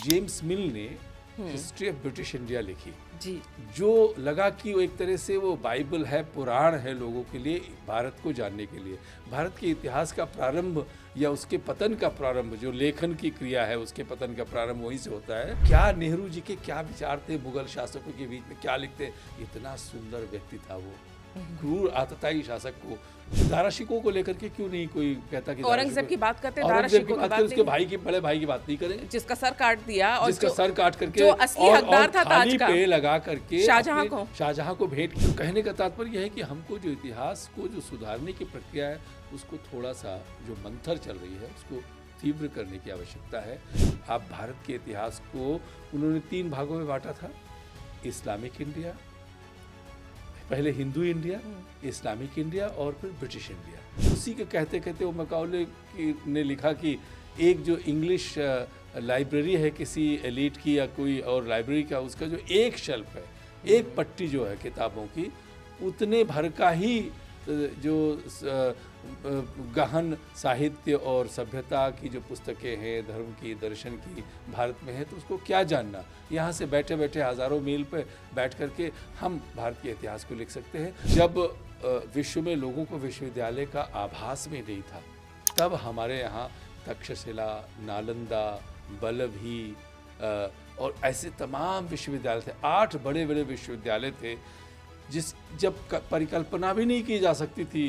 James मिल ने history of British India लिखी जी जो लगा कि वो एक तरह से वो बाइबल है, पुराण है लोगों के लिए, भारत को जानने के लिए। भारत के इतिहास का प्रारंभ या उसके पतन का प्रारंभ, जो लेखन की क्रिया है उसके पतन का प्रारंभ वहीं से होता है। क्या नेहरू जी के क्या विचार थे मुगल शासकों के बीच में, क्या लिखते, इतना सुंदर व्यक्ति था वो, क्रूर आतताई शासक को। दाराशिकों को लेकर के क्यों नहीं कोई कहता कि औरंगजेब की बात करते हैं, औरंगजेब की दाराशिकों की बात बात करें, उसके नहीं। भाई की, बड़े भाई की बात नहीं करें, जिसका सर काट दिया और जिसका सर काट करके जो असली हकदार था ताज थाली का, पे लगा करके शाहजहां को भेंट की। कहने का तात्पर्य यह है कि हमको जो इतिहास को जो सुधारने की प्रक्रिया है उसको थोड़ा सा जो मंथर चल रही है उसको तीव्र करने की आवश्यकता है। आप भारत के इतिहास को उन्होंने 3 भागों में बांटा था, इस्लामिक इंडिया, पहले हिंदू इंडिया, इस्लामिक इंडिया और फिर ब्रिटिश इंडिया। उसी के कहते कहते वो मैकाले ने लिखा कि एक जो इंग्लिश लाइब्रेरी है किसी एलीट की या कोई और लाइब्रेरी का, उसका जो एक शेल्फ है, एक पट्टी जो है किताबों की, उतने भर का ही जो गहन साहित्य और सभ्यता की जो पुस्तकें हैं, धर्म की, दर्शन की भारत में है, तो उसको क्या जानना। यहाँ से बैठे बैठे हज़ारों मील पे बैठ करके हम भारत के इतिहास को लिख सकते हैं। जब विश्व में लोगों को विश्वविद्यालय का आभास में नहीं था, तब हमारे यहाँ तक्षशिला, नालंदा, बल्लभी और ऐसे तमाम विश्वविद्यालय थे। 8 बड़े बड़े विश्वविद्यालय थे जब परिकल्पना भी नहीं की जा सकती थी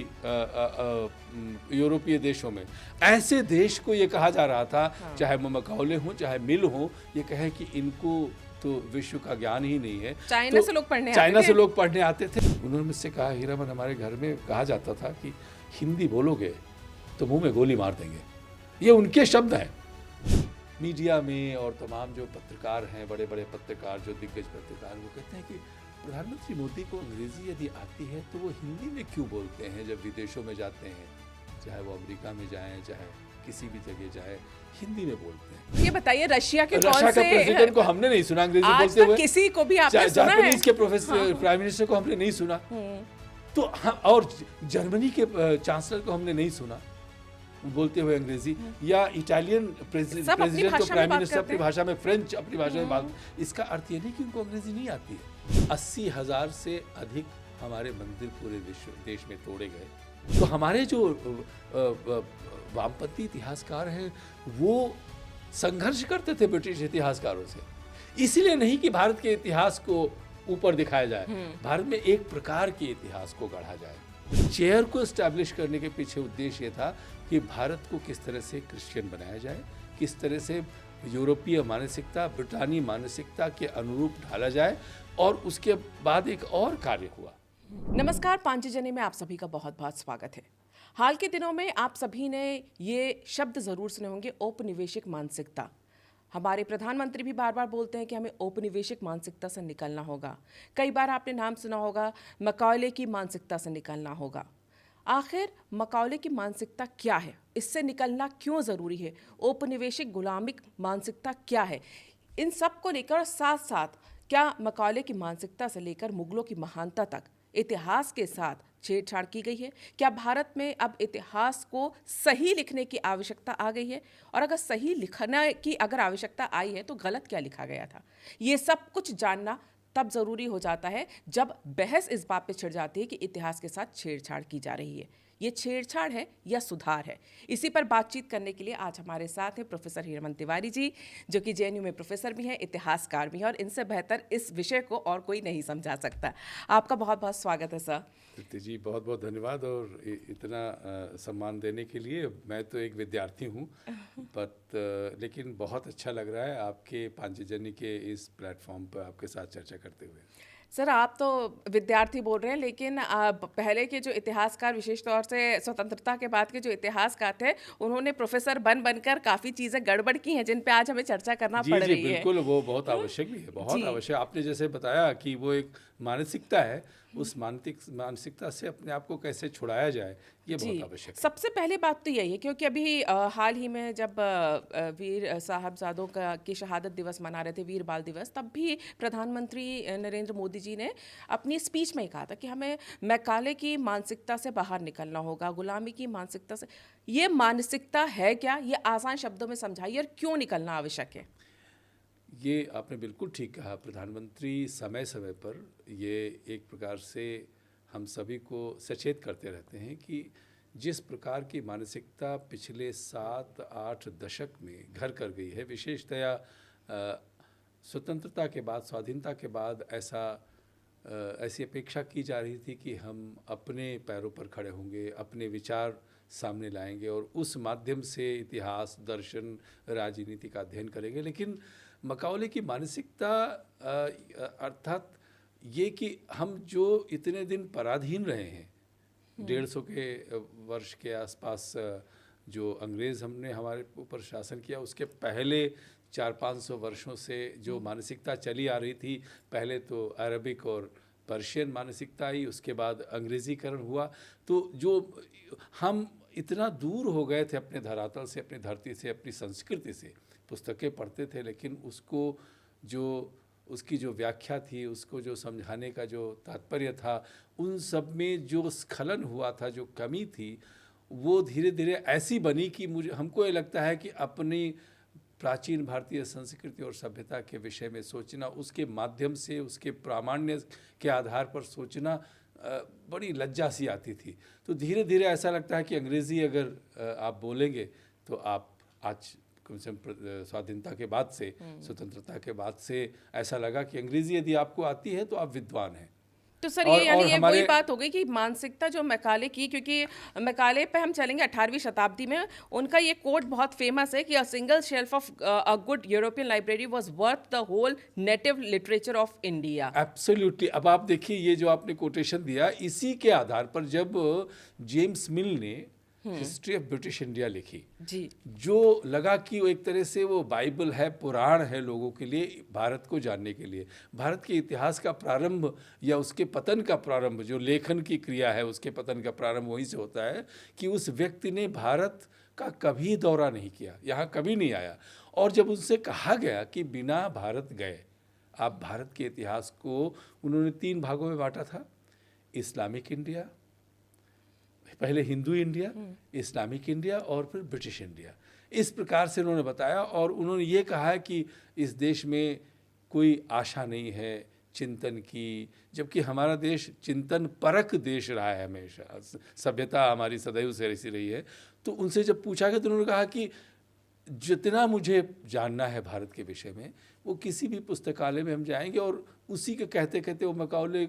यूरोपीय देशों में। ऐसे देश को ये कहा जा रहा था, चाहे वो मैकाले हों चाहे मिल हों, ये कहे कि इनको तो विश्व का ज्ञान ही नहीं है। चाइना से लोग पढ़ने आते थे। उन्होंने मुझसे कहा, हीरामन, हमारे घर में कहा जाता था कि हिंदी बोलोगे तो मुंह में गोली मार देंगे। ये उनके शब्द हैं। मीडिया में और तमाम जो पत्रकार हैं, बड़े बड़े पत्रकार, जो दिग्गज पत्रकार, वो कहते हैं कि प्रधानमंत्री मोदी को अंग्रेजी यदि आती है तो वो हिंदी में क्यों बोलते हैं जब विदेशों में जाते हैं, चाहे वो अमेरिका में जाएं, चाहे किसी भी जगह जाए, हिंदी में बोलते हैं। ये बताइए, रशिया के प्रेसिडेंट को हमने नहीं सुना अंग्रेजी बोलते हुए, किसी को भी आपने सुना है? जापानीज के प्राइम मिनिस्टर को हमने नहीं सुना, तो और जर्मनी के चांसलर को हमने नहीं सुना बोलते हुए अंग्रेजी, या इटालियन प्रेसिडेंट को प्राइम मिनिस्टर अपनी भाषा में, फ्रेंच अपनी भाषा में बात। इसका अर्थ ये नहीं कि उनको अंग्रेजी नहीं आती है। 80,000 से अधिक हमारे मंदिर पूरे विश्व देश में तोड़े गए। तो हमारे जो वामपंथी इतिहासकार हैं वो संघर्ष करते थे ब्रिटिश इतिहासकारों से, इसलिए नहीं कि भारत के इतिहास को ऊपर दिखाया जाए, भारत में एक प्रकार के इतिहास को गढ़ा जाए। चेयर को एस्टैब्लिश करने के पीछे उद्देश्य ये था कि भारत को किस तरह से क्रिश्चियन बनाया जाए, किस तरह से यूरोपीय मानसिकता, ब्रिटानी मानसिकता के अनुरूप ढाला जाए, और उसके बाद एक और कार्य हुआ। नमस्कार, पांचजन्य में आप सभी का बहुत बहुत स्वागत है। हाल के दिनों में आप सभी ने ये शब्द ज़रूर सुने होंगे, औपनिवेशिक मानसिकता। हमारे प्रधानमंत्री भी बार बार बोलते हैं कि हमें औपनिवेशिक मानसिकता से निकलना होगा। कई बार आपने नाम सुना होगा, मैकाले की मानसिकता से निकलना होगा। आखिर मैकाले की मानसिकता क्या है, इससे निकलना क्यों ज़रूरी है, औपनिवेशिक गुलामिक मानसिकता क्या है, इन सब को लेकर साथ साथ क्या मैकाले की मानसिकता से लेकर मुगलों की महानता तक इतिहास के साथ छेड़छाड़ की गई है? क्या भारत में अब इतिहास को सही लिखने की आवश्यकता आ गई है, और अगर सही लिखने की अगर आवश्यकता आई है तो गलत क्या लिखा गया था? ये सब कुछ जानना तब ज़रूरी हो जाता है जब बहस इस बात पे छिड़ जाती है कि इतिहास के साथ छेड़छाड़ की जा रही है। ये छेड़छाड़ है या सुधार है? इसी पर बातचीत करने के लिए आज हमारे साथ हैं प्रोफेसर हीरामन तिवारी जी, जो कि जेएनयू में प्रोफेसर भी हैं, इतिहासकार भी हैं, और इनसे बेहतर इस विषय को और कोई नहीं समझा सकता। आपका बहुत बहुत स्वागत है सर। जी, बहुत बहुत धन्यवाद, और इतना सम्मान देने के लिए। मैं तो एक विद्यार्थी हूँ, लेकिन बहुत अच्छा लग रहा है आपके पांचजन्य के इस प्लेटफॉर्म पर आपके साथ चर्चा करते हुए। सर, आप तो विद्यार्थी बोल रहे हैं, लेकिन पहले के जो इतिहासकार, विशेष तौर से स्वतंत्रता के बाद के जो इतिहासकार थे, उन्होंने प्रोफेसर बनकर काफ़ी चीज़ें गड़बड़ की हैं जिन पे आज हमें चर्चा करना पड़ रही है। बिल्कुल, वो बहुत आवश्यक भी है, बहुत आवश्यक। आपने जैसे बताया कि वो एक मानसिकता है, उस मानसिकता से अपने आप को कैसे छुड़ाया जाए, ये बहुत आवश्यक है। सबसे पहली बात तो यही है, क्योंकि अभी हाल ही में जब वीर साहबजादों की शहादत दिवस मना रहे थे, वीर बाल दिवस, तब भी प्रधानमंत्री नरेंद्र मोदी जी ने अपनी स्पीच में कहा था कि हमें मैकाले की मानसिकता से बाहर निकलना होगा, गुलामी की मानसिकता से। ये मानसिकता है क्या? ये आसान शब्दों में समझाइए, और क्यों निकलना आवश्यक है? ये आपने बिल्कुल ठीक कहा। प्रधानमंत्री समय समय पर ये एक प्रकार से हम सभी को सचेत करते रहते हैं कि जिस प्रकार की मानसिकता पिछले 7-8 दशक में घर कर गई है, विशेषतया स्वतंत्रता के बाद, स्वाधीनता के बाद ऐसी अपेक्षा की जा रही थी कि हम अपने पैरों पर खड़े होंगे, अपने विचार सामने लाएंगे और उस माध्यम से इतिहास, दर्शन, राजनीति का अध्ययन करेंगे। लेकिन मकाओले की मानसिकता अर्थात ये कि हम जो इतने दिन पराधीन रहे हैं, 150 के वर्ष के आसपास जो अंग्रेज़ हमने हमारे ऊपर शासन किया, उसके पहले 400-500 वर्षों से जो मानसिकता चली आ रही थी, पहले तो अरबिक और पर्शियन मानसिकता आई, उसके बाद अंग्रेज़ीकरण हुआ, तो जो हम इतना दूर हो गए थे अपने धरातल से, अपनी धरती से, अपनी संस्कृति से। पुस्तकें पढ़ते थे लेकिन उसकी जो व्याख्या थी, उसको जो समझाने का जो तात्पर्य था, उन सब में जो स्खलन हुआ था, जो कमी थी, वो धीरे धीरे ऐसी बनी कि हमको ये लगता है कि अपनी प्राचीन भारतीय संस्कृति और सभ्यता के विषय में सोचना, उसके माध्यम से, उसके प्रामाण्य के आधार पर सोचना बड़ी लज्जा सी आती थी। तो धीरे धीरे ऐसा लगता है कि अंग्रेज़ी अगर आप बोलेंगे तो आप आज कम से कम स्वाधीनता के बाद से, स्वतंत्रता के बाद से ऐसा लगा कि अंग्रेज़ी यदि आपको आती है तो आप विद्वान हैं। तो सर ये वही बात हो गई कि मानसिकता जो मैकाले की, क्योंकि मैकाले पे हम चलेंगे 18वीं शताब्दी में, उनका ये कोट बहुत फेमस है कि a single shelf of a good European library was worth the whole native literature of India. Absolutely. अब आप देखिए, ये जो आपने कोटेशन दिया, इसी के आधार पर जब जेम्स मिल ने हिस्ट्री ऑफ ब्रिटिश इंडिया लिखी जी, जो लगा कि वो एक तरह से वो बाइबल है, पुराण है लोगों के लिए, भारत को जानने के लिए। भारत के इतिहास का प्रारंभ या उसके पतन का प्रारंभ, जो लेखन की क्रिया है, उसके पतन का प्रारंभ वहीं से होता है कि उस व्यक्ति ने भारत का कभी दौरा नहीं किया, यहाँ कभी नहीं आया। और जब उनसे कहा गया कि बिना भारत गए आप भारत के इतिहास को, उन्होंने 3 भागों में बांटा था। इस्लामिक इंडिया, पहले हिंदू इंडिया, इस्लामिक इंडिया और फिर ब्रिटिश इंडिया, इस प्रकार से उन्होंने बताया। और उन्होंने ये कहा है कि इस देश में कोई आशा नहीं है चिंतन की, जबकि हमारा देश चिंतन परक देश रहा है हमेशा, सभ्यता हमारी सदैव से ऐसी रही है। तो उनसे जब पूछा गया तो उन्होंने कहा कि जितना मुझे जानना है भारत के विषय में, वो किसी भी पुस्तकालय में हम जाएंगे। और उसी के कहते कहते वो मैकाले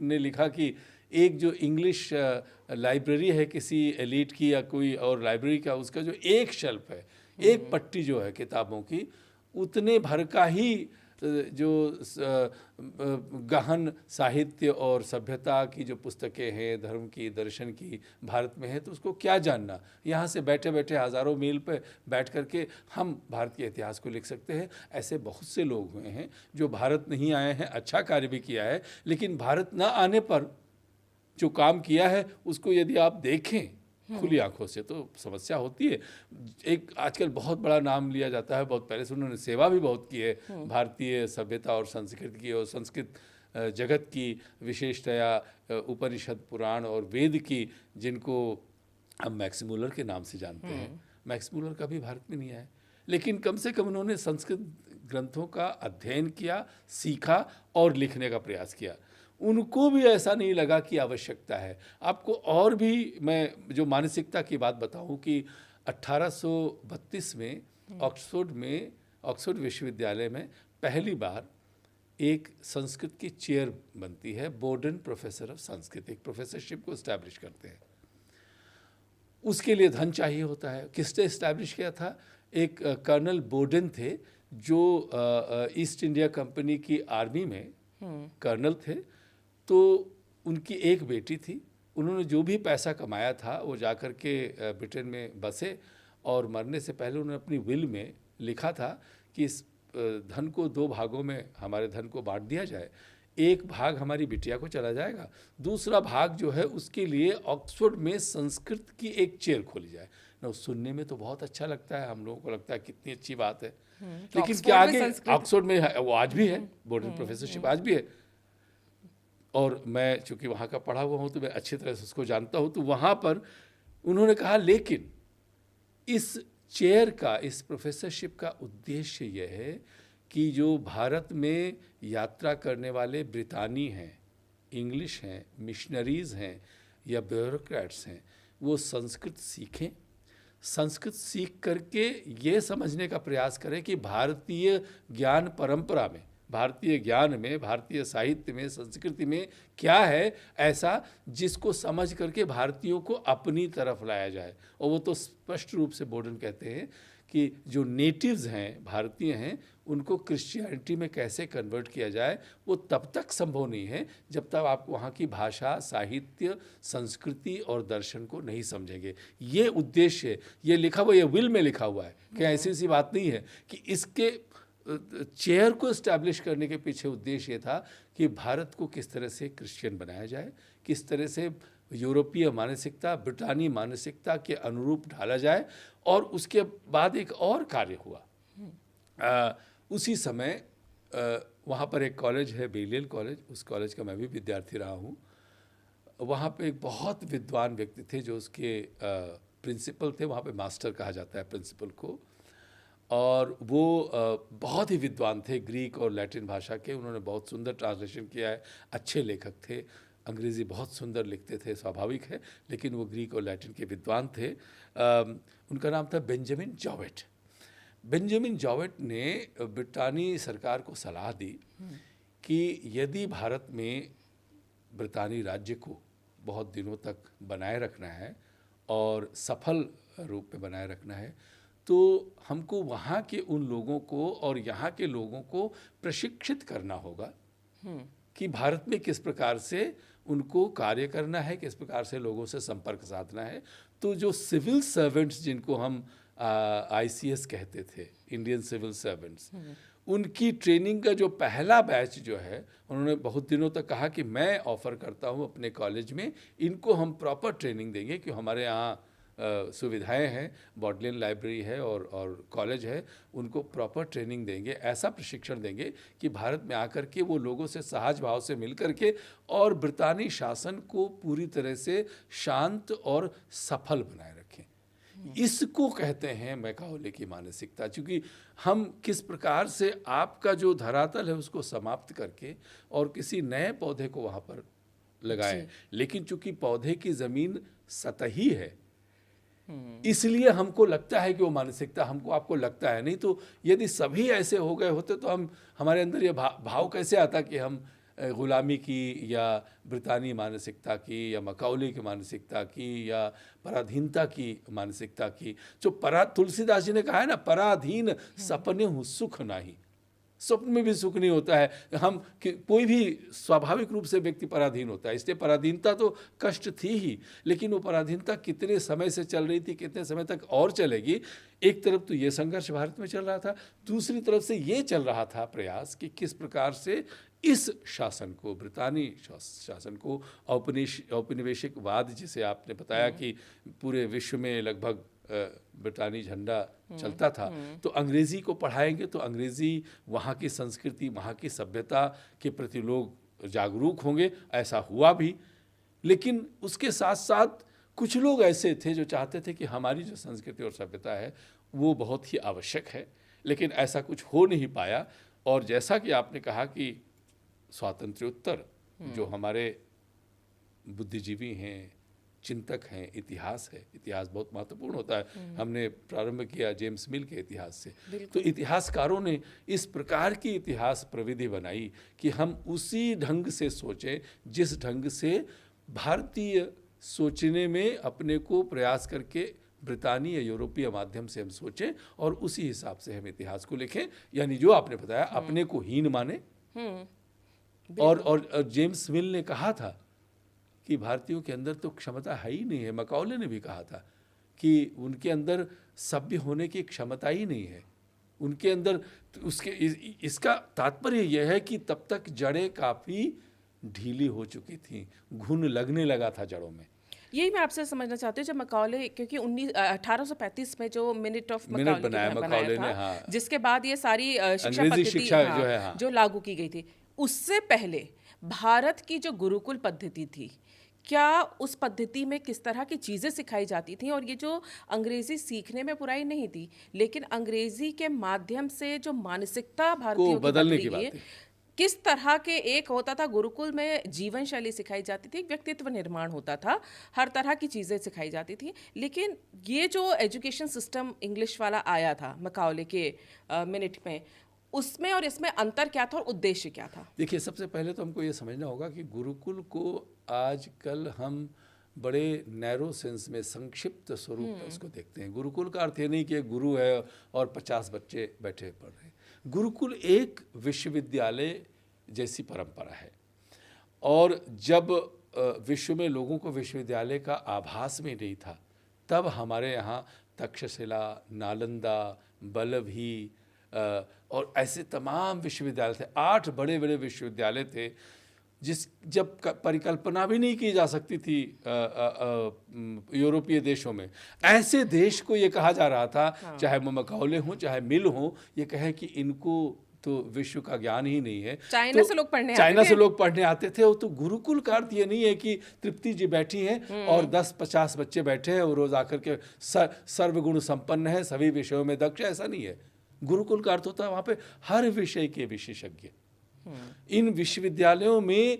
ने लिखा कि एक जो इंग्लिश लाइब्रेरी है किसी एलीट की या कोई और लाइब्रेरी का, उसका जो एक शेल्फ है, एक पट्टी जो है किताबों की, उतने भर का ही जो गहन साहित्य और सभ्यता की जो पुस्तकें हैं, धर्म की, दर्शन की, भारत में है। तो उसको क्या जानना, यहाँ से बैठे बैठे हज़ारों मील पे बैठ करके हम भारत के इतिहास को लिख सकते हैं। ऐसे बहुत से लोग हुए हैं जो भारत नहीं आए हैं, अच्छा कार्य भी किया है, लेकिन भारत ना आने पर जो काम किया है उसको यदि आप देखें खुली आंखों से तो समस्या होती है। एक आजकल बहुत बड़ा नाम लिया जाता है, बहुत पहले से उन्होंने सेवा भी बहुत की है भारतीय सभ्यता और संस्कृति की और संस्कृत जगत की, विशेषतया उपनिषद, पुराण और वेद की, जिनको हम मैक्स मुलर के नाम से जानते हैं। मैक्स मुलर कभी भारत में नहीं आए, लेकिन कम से कम उन्होंने संस्कृत ग्रंथों का अध्ययन किया, सीखा और लिखने का प्रयास किया। उनको भी ऐसा नहीं लगा कि आवश्यकता है। आपको और भी मैं जो मानसिकता की बात बताऊं कि 1832 में ऑक्सफोर्ड विश्वविद्यालय में पहली बार एक संस्कृत की चेयर बनती है, बोर्डन प्रोफेसर ऑफ संस्कृत, एक प्रोफेसरशिप को इस्टेब्लिश करते हैं। उसके लिए धन चाहिए होता है। किसने इस्टेब्लिश किया था? एक कर्नल बोर्डन थे जो ईस्ट इंडिया कंपनी की आर्मी में कर्नल थे। तो उनकी एक बेटी थी, उन्होंने जो भी पैसा कमाया था वो जाकर के ब्रिटेन में बसे और मरने से पहले उन्होंने अपनी विल में लिखा था कि इस धन को 2 भागों में हमारे धन को बांट दिया जाए। एक भाग हमारी बिटिया को चला जाएगा, दूसरा भाग जो है उसके लिए ऑक्सफोर्ड में संस्कृत की एक चेयर खोली जाए ना। सुनने में तो बहुत अच्छा लगता है, हम लोगों को लगता है कितनी अच्छी बात है, लेकिन क्या आगे ऑक्सफोर्ड में वो आज भी है, बोर्डन प्रोफेसरशिप आज भी है। और मैं चूँकि वहाँ का पढ़ा हुआ हूँ तो मैं अच्छी तरह से उसको जानता हूँ। तो वहाँ पर उन्होंने कहा लेकिन इस चेयर का, इस प्रोफेसरशिप का उद्देश्य यह है कि जो भारत में यात्रा करने वाले ब्रितानी हैं, इंग्लिश हैं, मिशनरीज़ हैं या ब्यूरोक्रेट्स हैं, वो संस्कृत सीखें। संस्कृत सीख करके ये समझने का प्रयास करें कि भारतीय ज्ञान परंपरा में, भारतीय ज्ञान में, भारतीय साहित्य में, संस्कृति में क्या है ऐसा जिसको समझ करके भारतीयों को अपनी तरफ लाया जाए। और वो तो स्पष्ट रूप से बोर्डन कहते हैं कि जो नेटिव्स हैं, भारतीय हैं, उनको क्रिश्चियनिटी में कैसे कन्वर्ट किया जाए, वो तब तक संभव नहीं है जब तक आप वहाँ की भाषा, साहित्य, संस्कृति और दर्शन को नहीं समझेंगे। ये उद्देश्य, ये लिखा हुआ, ये विल में लिखा हुआ है कि ऐसी सी बात नहीं है कि इसके चेयर को इस्टेब्लिश करने के पीछे उद्देश्य ये था कि भारत को किस तरह से क्रिश्चियन बनाया जाए, किस तरह से यूरोपीय मानसिकता, ब्रिटानी मानसिकता के अनुरूप ढाला जाए। और उसके बाद एक और कार्य हुआ। उसी समय वहाँ पर एक कॉलेज है, बेलियल कॉलेज, उस कॉलेज का मैं भी विद्यार्थी रहा हूँ। वहाँ पे एक बहुत विद्वान व्यक्ति थे जो उसके प्रिंसिपल थे, वहाँ पे मास्टर कहा जाता है प्रिंसिपल को। और वो बहुत ही विद्वान थे, ग्रीक और लैटिन भाषा के। उन्होंने बहुत सुंदर ट्रांसलेशन किया है, अच्छे लेखक थे, अंग्रेज़ी बहुत सुंदर लिखते थे, स्वाभाविक है, लेकिन वो ग्रीक और लैटिन के विद्वान थे। उनका नाम था बेंजामिन जॉवेट। बेंजामिन जॉवेट ने ब्रिटानी सरकार को सलाह दी कि यदि भारत में ब्रितानी राज्य को बहुत दिनों तक बनाए रखना है और सफल रूप में बनाए रखना है, तो हमको वहाँ के उन लोगों को और यहाँ के लोगों को प्रशिक्षित करना होगा कि भारत में किस प्रकार से उनको कार्य करना है, किस प्रकार से लोगों से संपर्क साधना है। तो जो सिविल सर्वेंट्स, जिनको हम ICS कहते थे, इंडियन सिविल सर्वेंट्स, उनकी ट्रेनिंग का जो पहला बैच जो है, उन्होंने बहुत दिनों तक कहा कि मैं ऑफ़र करता हूँ अपने कॉलेज में, इनको हम प्रॉपर ट्रेनिंग देंगे कि हमारे यहाँ सुविधाएं हैं, बॉडलिन लाइब्रेरी है और कॉलेज है, उनको प्रॉपर ट्रेनिंग देंगे, ऐसा प्रशिक्षण देंगे कि भारत में आकर के वो लोगों से सहज भाव से मिल करके और ब्रितानी शासन को पूरी तरह से शांत और सफल बनाए रखें। इसको कहते हैं मैकाओले की मानसिकता। क्योंकि हम किस प्रकार से आपका जो धरातल है उसको समाप्त करके और किसी नए पौधे को वहाँ पर लगाएं, लेकिन चूंकि पौधे की ज़मीन सतही है, इसलिए हमको लगता है कि वो मानसिकता, हमको आपको लगता है। नहीं तो यदि सभी ऐसे हो गए होते तो हमारे अंदर ये भाव कैसे आता कि हम गुलामी की या ब्रितानी मानसिकता की या मैकाओले की मानसिकता की या पराधीनता की मानसिकता की। जो तुलसीदास जी ने कहा है ना, पराधीन सपने हूँ सुख नाही। स्वप्न में भी सुख नहीं होता है। कोई भी स्वाभाविक रूप से व्यक्ति पराधीन होता है, इसलिए पराधीनता तो कष्ट थी ही, लेकिन वो पराधीनता कितने समय से चल रही थी, कितने समय तक और चलेगी। एक तरफ तो ये संघर्ष भारत में चल रहा था, दूसरी तरफ से ये चल रहा था प्रयास कि किस प्रकार से इस शासन को, ब्रितानी शासन को, औपनिवेशिकवाद जिसे आपने बताया कि पूरे विश्व में लगभग ब्रिटानी झंडा चलता था, तो अंग्रेज़ी को पढ़ाएंगे तो अंग्रेज़ी, वहाँ की संस्कृति, वहाँ की सभ्यता के प्रति लोग जागरूक होंगे। ऐसा हुआ भी, लेकिन उसके साथ साथ कुछ लोग ऐसे थे जो चाहते थे कि हमारी जो संस्कृति और सभ्यता है वो बहुत ही आवश्यक है, लेकिन ऐसा कुछ हो नहीं पाया। और जैसा कि आपने कहा कि स्वातंत्र्योत्तर जो हमारे बुद्धिजीवी हैं, चिंतक हैं, इतिहास है, इतिहास बहुत महत्वपूर्ण होता है। हमने प्रारंभ किया जेम्स मिल के इतिहास से, तो इतिहासकारों ने इस प्रकार की इतिहास प्रविधि बनाई कि हम उसी ढंग से सोचें जिस ढंग से भारतीय सोचने में अपने को प्रयास करके ब्रितानी या यूरोपीय माध्यम से हम सोचें और उसी हिसाब से हम इतिहास को लिखें। यानी जो आपने बताया, अपने को हीन माने। और जेम्स मिल ने कहा था कि भारतीयों के अंदर तो क्षमता है ही नहीं है। मैकाओले ने भी कहा था कि उनके अंदर सभ्य होने की क्षमता ही नहीं है उनके अंदर। इसका तात्पर्य यह है कि तब तक जड़ें काफ़ी ढीली हो चुकी थी, घुन लगने लगा था जड़ों में। यही मैं आपसे समझना चाहती हूँ, जब मैकाओले, क्योंकि 1835 में जो मिनट ऑफ मैकाओले बनाया था, हाँ, जिसके बाद ये सारी शिक्षा पद्धति जो है, हाँ, जो लागू की गई थी, उससे पहले भारत की जो गुरुकुल पद्धति थी, क्या उस पद्धति में किस तरह की चीज़ें सिखाई जाती थी? और ये जो अंग्रेजी सीखने में बुराई नहीं थी, लेकिन अंग्रेजी के माध्यम से जो मानसिकता को भारतीयों की बदलने बदली की गई है, बात है। किस तरह के एक होता था गुरुकुल में जीवन शैली सिखाई जाती थी, व्यक्तित्व निर्माण होता था, हर तरह की चीज़ें सिखाई जाती थी। लेकिन ये जो एजुकेशन सिस्टम इंग्लिश वाला आया था मकाओले के मिनट में, उसमें और इसमें अंतर क्या था और उद्देश्य क्या था? देखिए, सबसे पहले तो हमको ये समझना होगा कि गुरुकुल को आजकल हम बड़े नैरो सेंस में, संक्षिप्त स्वरूप में उसको देखते हैं। गुरुकुल का अर्थ ये नहीं कि एक गुरु है और 50 बच्चे बैठे पढ़ रहे हैं। गुरुकुल एक विश्वविद्यालय जैसी परंपरा है। और जब विश्व में लोगों को विश्वविद्यालय का आभास में नहीं था, तब हमारे यहाँ तक्षशिला, नालंदा, बलभी और ऐसे तमाम विश्वविद्यालय थे। 8 बड़े बड़े विश्वविद्यालय थे जब परिकल्पना भी नहीं की जा सकती थी यूरोपीय देशों में। ऐसे देश को ये कहा जा रहा था, चाहे वो मकाओले हों चाहे मिल हों, ये कहें कि इनको तो विश्व का ज्ञान ही नहीं है। चाइना से लोग पढ़ने आते थे। तो गुरुकुल का अर्थ ये नहीं है कि तृप्ति जी बैठी हैं और 10-50 बच्चे बैठे हैं और रोज आकर के सर्वगुण संपन्न है, सभी विषयों में दक्ष है, ऐसा नहीं है। गुरुकुल का अर्थ होता है वहाँ पे हर विषय के विशेषज्ञ। इन विश्वविद्यालयों में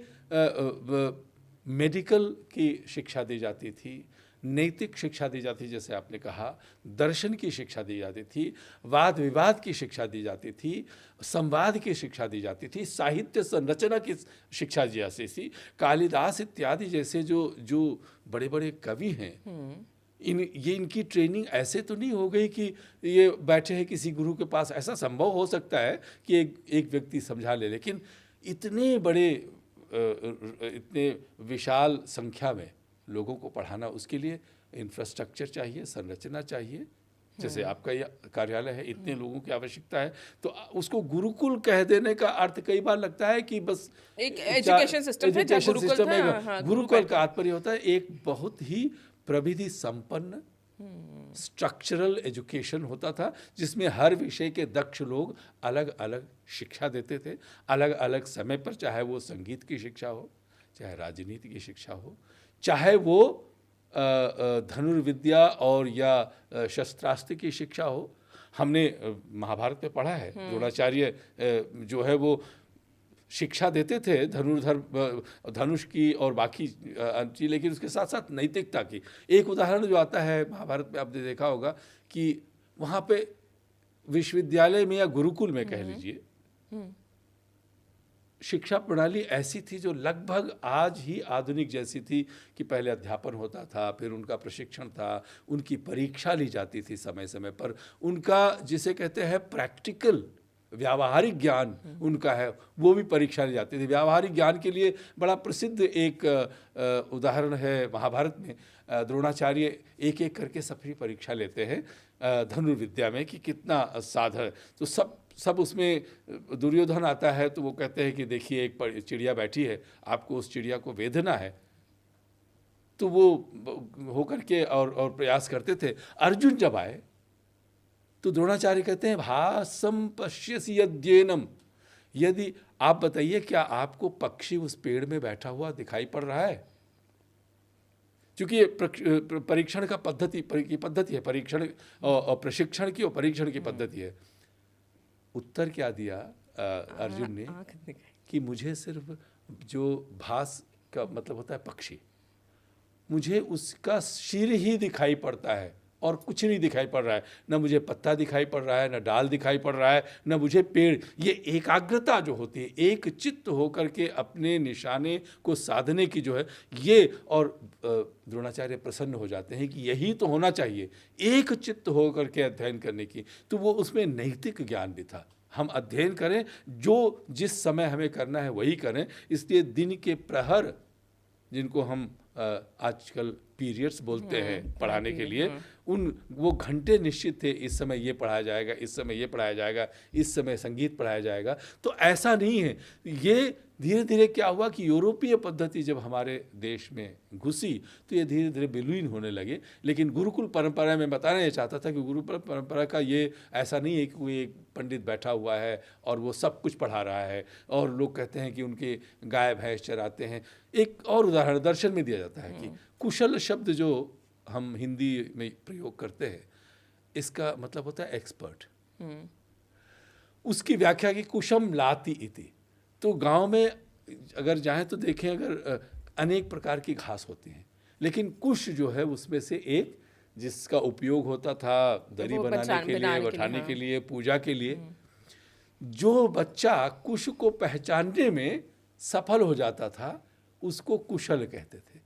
मेडिकल की शिक्षा दी जाती थी, नैतिक शिक्षा दी जाती, जैसे आपने कहा, दर्शन की शिक्षा दी जाती थी, वाद विवाद की शिक्षा दी जाती थी, संवाद की शिक्षा दी जाती थी, साहित्य संरचना की शिक्षा दी जाती थी। कालिदास इत्यादि जैसे जो बड़े बड़े कवि हैं, इनकी ट्रेनिंग ऐसे तो नहीं हो गई कि ये बैठे हैं किसी गुरु के पास। ऐसा संभव हो सकता है कि एक व्यक्ति समझा ले, लेकिन इतने बड़े इतने विशाल संख्या में लोगों को पढ़ाना, उसके लिए इंफ्रास्ट्रक्चर चाहिए, संरचना चाहिए। जैसे आपका ये कार्यालय है, इतने लोगों की आवश्यकता है। तो उसको गुरुकुल कह देने का अर्थ कई बार लगता है कि बस एक एजुकेशन सिस्टम है। गुरुकुल का तात्पर्य होता है एक बहुत ही प्रविधि संपन्न स्ट्रक्चरल एजुकेशन होता था, जिसमें हर विषय के दक्ष लोग अलग अलग शिक्षा देते थे, अलग अलग समय पर। चाहे वो संगीत की शिक्षा हो, चाहे राजनीति की शिक्षा हो, चाहे वो धनुर्विद्या और या शस्त्रास्त्र की शिक्षा हो। हमने महाभारत में पढ़ा है, द्रोणाचार्य जो है वो शिक्षा देते थे धनुष की और बाकी चीज, लेकिन उसके साथ साथ नैतिकता की। एक उदाहरण जो आता है महाभारत में, आपने देखा होगा कि वहाँ पे विश्वविद्यालय में या गुरुकुल में कह लीजिए, शिक्षा प्रणाली ऐसी थी जो लगभग आज ही आधुनिक जैसी थी कि पहले अध्यापन होता था, फिर उनका प्रशिक्षण था, उनकी परीक्षा ली जाती थी समय समय पर, उनका जिसे कहते हैं प्रैक्टिकल व्यावहारिक ज्ञान उनका है, वो भी परीक्षा ली जाती थी। व्यावहारिक ज्ञान के लिए बड़ा प्रसिद्ध एक उदाहरण है महाभारत में। द्रोणाचार्य एक एक करके सबकी परीक्षा लेते हैं धनुर्विद्या में कि कितना साध है। तो सब उसमें दुर्योधन आता है तो वो कहते हैं कि देखिए एक चिड़िया बैठी है, आपको उस चिड़िया को वेधना है। तो वो होकर के और प्रयास करते थे। अर्जुन जब आए तो द्रोणाचार्य कहते हैं भासम पश्यसि यद्येनम, यदि आप बताइए क्या आपको पक्षी उस पेड़ में बैठा हुआ दिखाई पड़ रहा है? क्योंकि परीक्षण का पद्धति है, परीक्षण और प्रशिक्षण की और परीक्षण की पद्धति है। उत्तर क्या दिया अर्जुन ने कि मुझे सिर्फ जो भास का मतलब होता है पक्षी, मुझे उसका सिर ही दिखाई पड़ता है और कुछ नहीं दिखाई पड़ रहा है। न मुझे पत्ता दिखाई पड़ रहा है, न डाल दिखाई पड़ रहा है, न मुझे पेड़। ये एकाग्रता जो होती है, एक चित्त होकर के अपने निशाने को साधने की जो है ये, और द्रोणाचार्य प्रसन्न हो जाते हैं कि यही तो होना चाहिए, एक चित्त होकर के अध्ययन करने की। तो वो उसमें नैतिक ज्ञान भी था। हम अध्ययन करें, जो जिस समय हमें करना है वही करें। इसलिए दिन के प्रहर, जिनको हम आजकल पीरियड्स बोलते हैं पढ़ाने के लिए, वो घंटे निश्चित थे, इस समय ये पढ़ाया जाएगा, इस समय ये पढ़ाया जाएगा, इस समय संगीत पढ़ाया जाएगा। तो ऐसा नहीं है। ये धीरे धीरे क्या हुआ कि यूरोपीय पद्धति जब हमारे देश में घुसी तो ये धीरे धीरे विलीन होने लगे। लेकिन गुरुकुल परंपरा में बताना ये चाहता था कि गुरुकुल परंपरा का ये ऐसा नहीं है कि कोई एक पंडित बैठा हुआ है और वो सब कुछ पढ़ा रहा है और लोग कहते हैं कि उनके गाय भैंस चराते हैं। एक और उदाहरण दर्शन में दिया जाता है कि कुशल शब्द जो हम हिंदी में प्रयोग करते हैं, इसका मतलब होता है एक्सपर्ट। उसकी व्याख्या की कुशम लाति इति। तो गांव में अगर जाएं तो देखें, अगर अनेक प्रकार की घास होती हैं, लेकिन कुश जो है उसमें से एक जिसका उपयोग होता था दरी बनाने के लिए, बैठाने के लिए, पूजा के लिए, जो बच्चा कुश को पहचानने में सफल हो जाता था उसको कुशल कहते थे।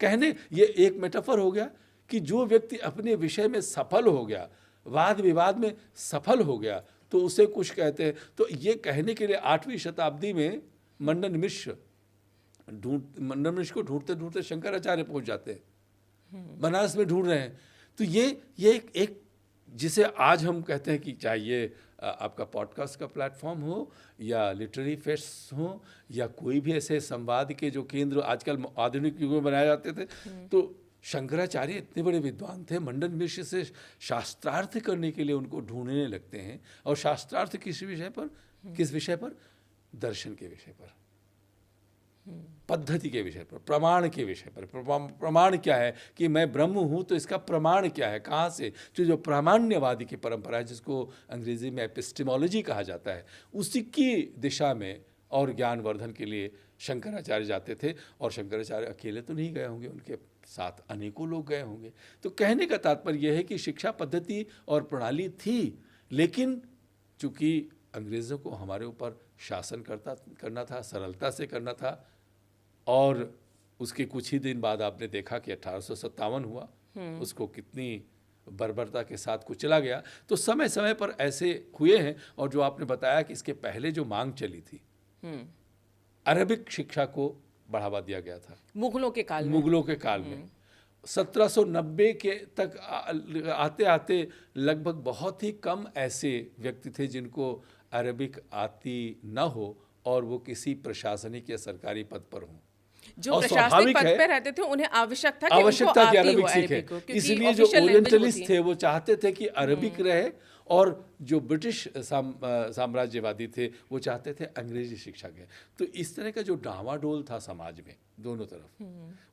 कहने ये एक मेटाफर हो गया कि जो व्यक्ति अपने विषय में सफल हो गया, वाद विवाद में सफल हो गया, तो उसे कुश कहते हैं। तो ये कहने के लिए 8वीं शताब्दी में मंडन मिश्र को ढूंढते ढूंढते शंकराचार्य पहुंच जाते हैं, बनारस में ढूंढ रहे हैं। तो ये एक जिसे आज हम कहते हैं कि चाहे ये आपका पॉडकास्ट का प्लेटफॉर्म हो या लिटरेरी फेस्ट हो या कोई भी ऐसे संवाद के जो केंद्र आजकल आधुनिक युग में बनाए जाते थे, तो शंकराचार्य इतने बड़े विद्वान थे, मंडन मिश्र से शास्त्रार्थ करने के लिए उनको ढूंढने लगते हैं। और शास्त्रार्थ किस विषय पर? दर्शन के विषय पर, पद्धति के विषय पर, प्रमाण के विषय पर। प्रमाण क्या है कि मैं ब्रह्म हूँ, तो इसका प्रमाण क्या है, कहाँ से? जो प्रामाण्यवादी की परंपरा है, जिसको अंग्रेजी में एपिस्टेमोलॉजी कहा जाता है, उसी की दिशा में और ज्ञानवर्धन के लिए शंकराचार्य जाते थे। और शंकराचार्य अकेले तो नहीं गए होंगे, उनके साथ अनेकों लोग गए होंगे। तो कहने का तात्पर्य यह है कि शिक्षा पद्धति और प्रणाली थी, लेकिन चूंकि अंग्रेज़ों को हमारे ऊपर शासन करना था, सरलता से करना था, और उसके कुछ ही दिन बाद आपने देखा कि 1857 हुआ, उसको कितनी बर्बरता के साथ कुचला गया। तो समय समय पर ऐसे हुए हैं। और जो आपने बताया कि इसके पहले जो मांग चली थी, अरबिक शिक्षा को बढ़ावा दिया गया था मुगलों के काल में। 1790 के तक आते आते लगभग बहुत ही कम ऐसे व्यक्ति थे जिनको अरबिक आती न हो और वो किसी प्रशासनिक या सरकारी पद पर हों। जो प्रशासनिक पद पे रहते थे उन्हें आवश्यकता कि अरबिक सीखे। इसलिए जो ओरिएंटलिस्ट थे वो चाहते थे कि अरबिक रहे, और जो ब्रिटिश साम्राज्यवादी थे वो चाहते थे अंग्रेजी शिक्षा के। तो इस तरह का जो डावाडोल था समाज में दोनों तरफ,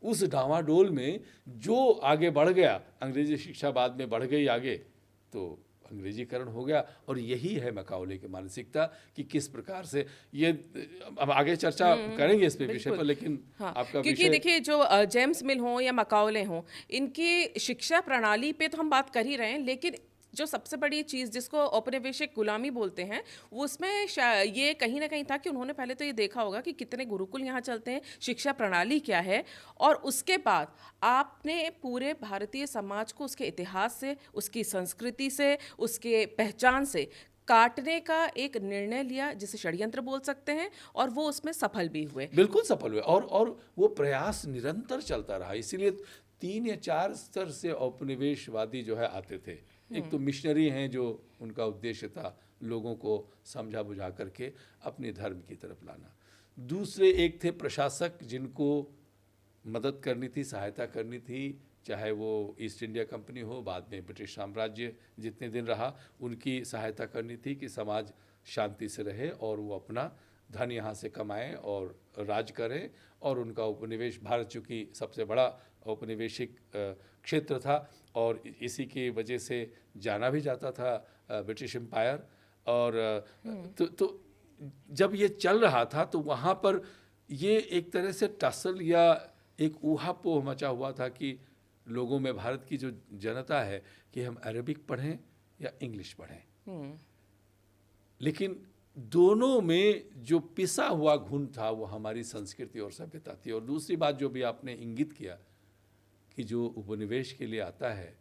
उस डावाडोल में जो आगे बढ़ गया, अंग्रेजी शिक्षा बाद में बढ़ गई आगे, तो अंग्रेजीकरण हो गया। और यही है मैकाउले की मानसिकता कि किस प्रकार से ये, अब आगे चर्चा करेंगे इस पे विषय पर, लेकिन आपका क्योंकि देखिए जो जेम्स मिल हो या मैकाउले हो, इनकी शिक्षा प्रणाली पे तो हम बात कर ही रहे हैं, लेकिन जो सबसे बड़ी चीज़ जिसको औपनिवेशिक गुलामी बोलते हैं, वो उसमें ये कहीं ना कहीं था कि उन्होंने पहले तो ये देखा होगा कि कितने गुरुकुल यहाँ चलते हैं, शिक्षा प्रणाली क्या है, और उसके बाद आपने पूरे भारतीय समाज को उसके इतिहास से, उसकी संस्कृति से, उसके पहचान से काटने का एक निर्णय लिया, जिसे षड्यंत्र बोल सकते हैं, और वो उसमें सफल भी हुए। बिल्कुल सफल हुए, और वो प्रयास निरंतर चलता रहा। इसीलिए 3 या 4 स्तर से औपनिवेशवादी जो है आते थे। एक तो मिशनरी हैं, जो उनका उद्देश्य था लोगों को समझा बुझा करके अपने धर्म की तरफ लाना। दूसरे एक थे प्रशासक, जिनको मदद करनी थी, सहायता करनी थी, चाहे वो ईस्ट इंडिया कंपनी हो, बाद में ब्रिटिश साम्राज्य जितने दिन रहा, उनकी सहायता करनी थी कि समाज शांति से रहे और वो अपना धन यहाँ से कमाएं और राज करें। और उनका उपनिवेश, भारत चूँकि सबसे बड़ा औपनिवेशिक क्षेत्र था और इसी की वजह से जाना भी जाता था ब्रिटिश एम्पायर। और तो जब ये चल रहा था तो वहाँ पर ये एक तरह से टसल या एक ऊहापोह मचा हुआ था कि लोगों में, भारत की जो जनता है, कि हम अरबिक पढ़ें या इंग्लिश पढ़ें। लेकिन दोनों में जो पिसा हुआ घुन था वो हमारी संस्कृति और सभ्यता थी। और दूसरी बात जो भी आपने इंगित किया कि जो उपनिवेश के लिए आता है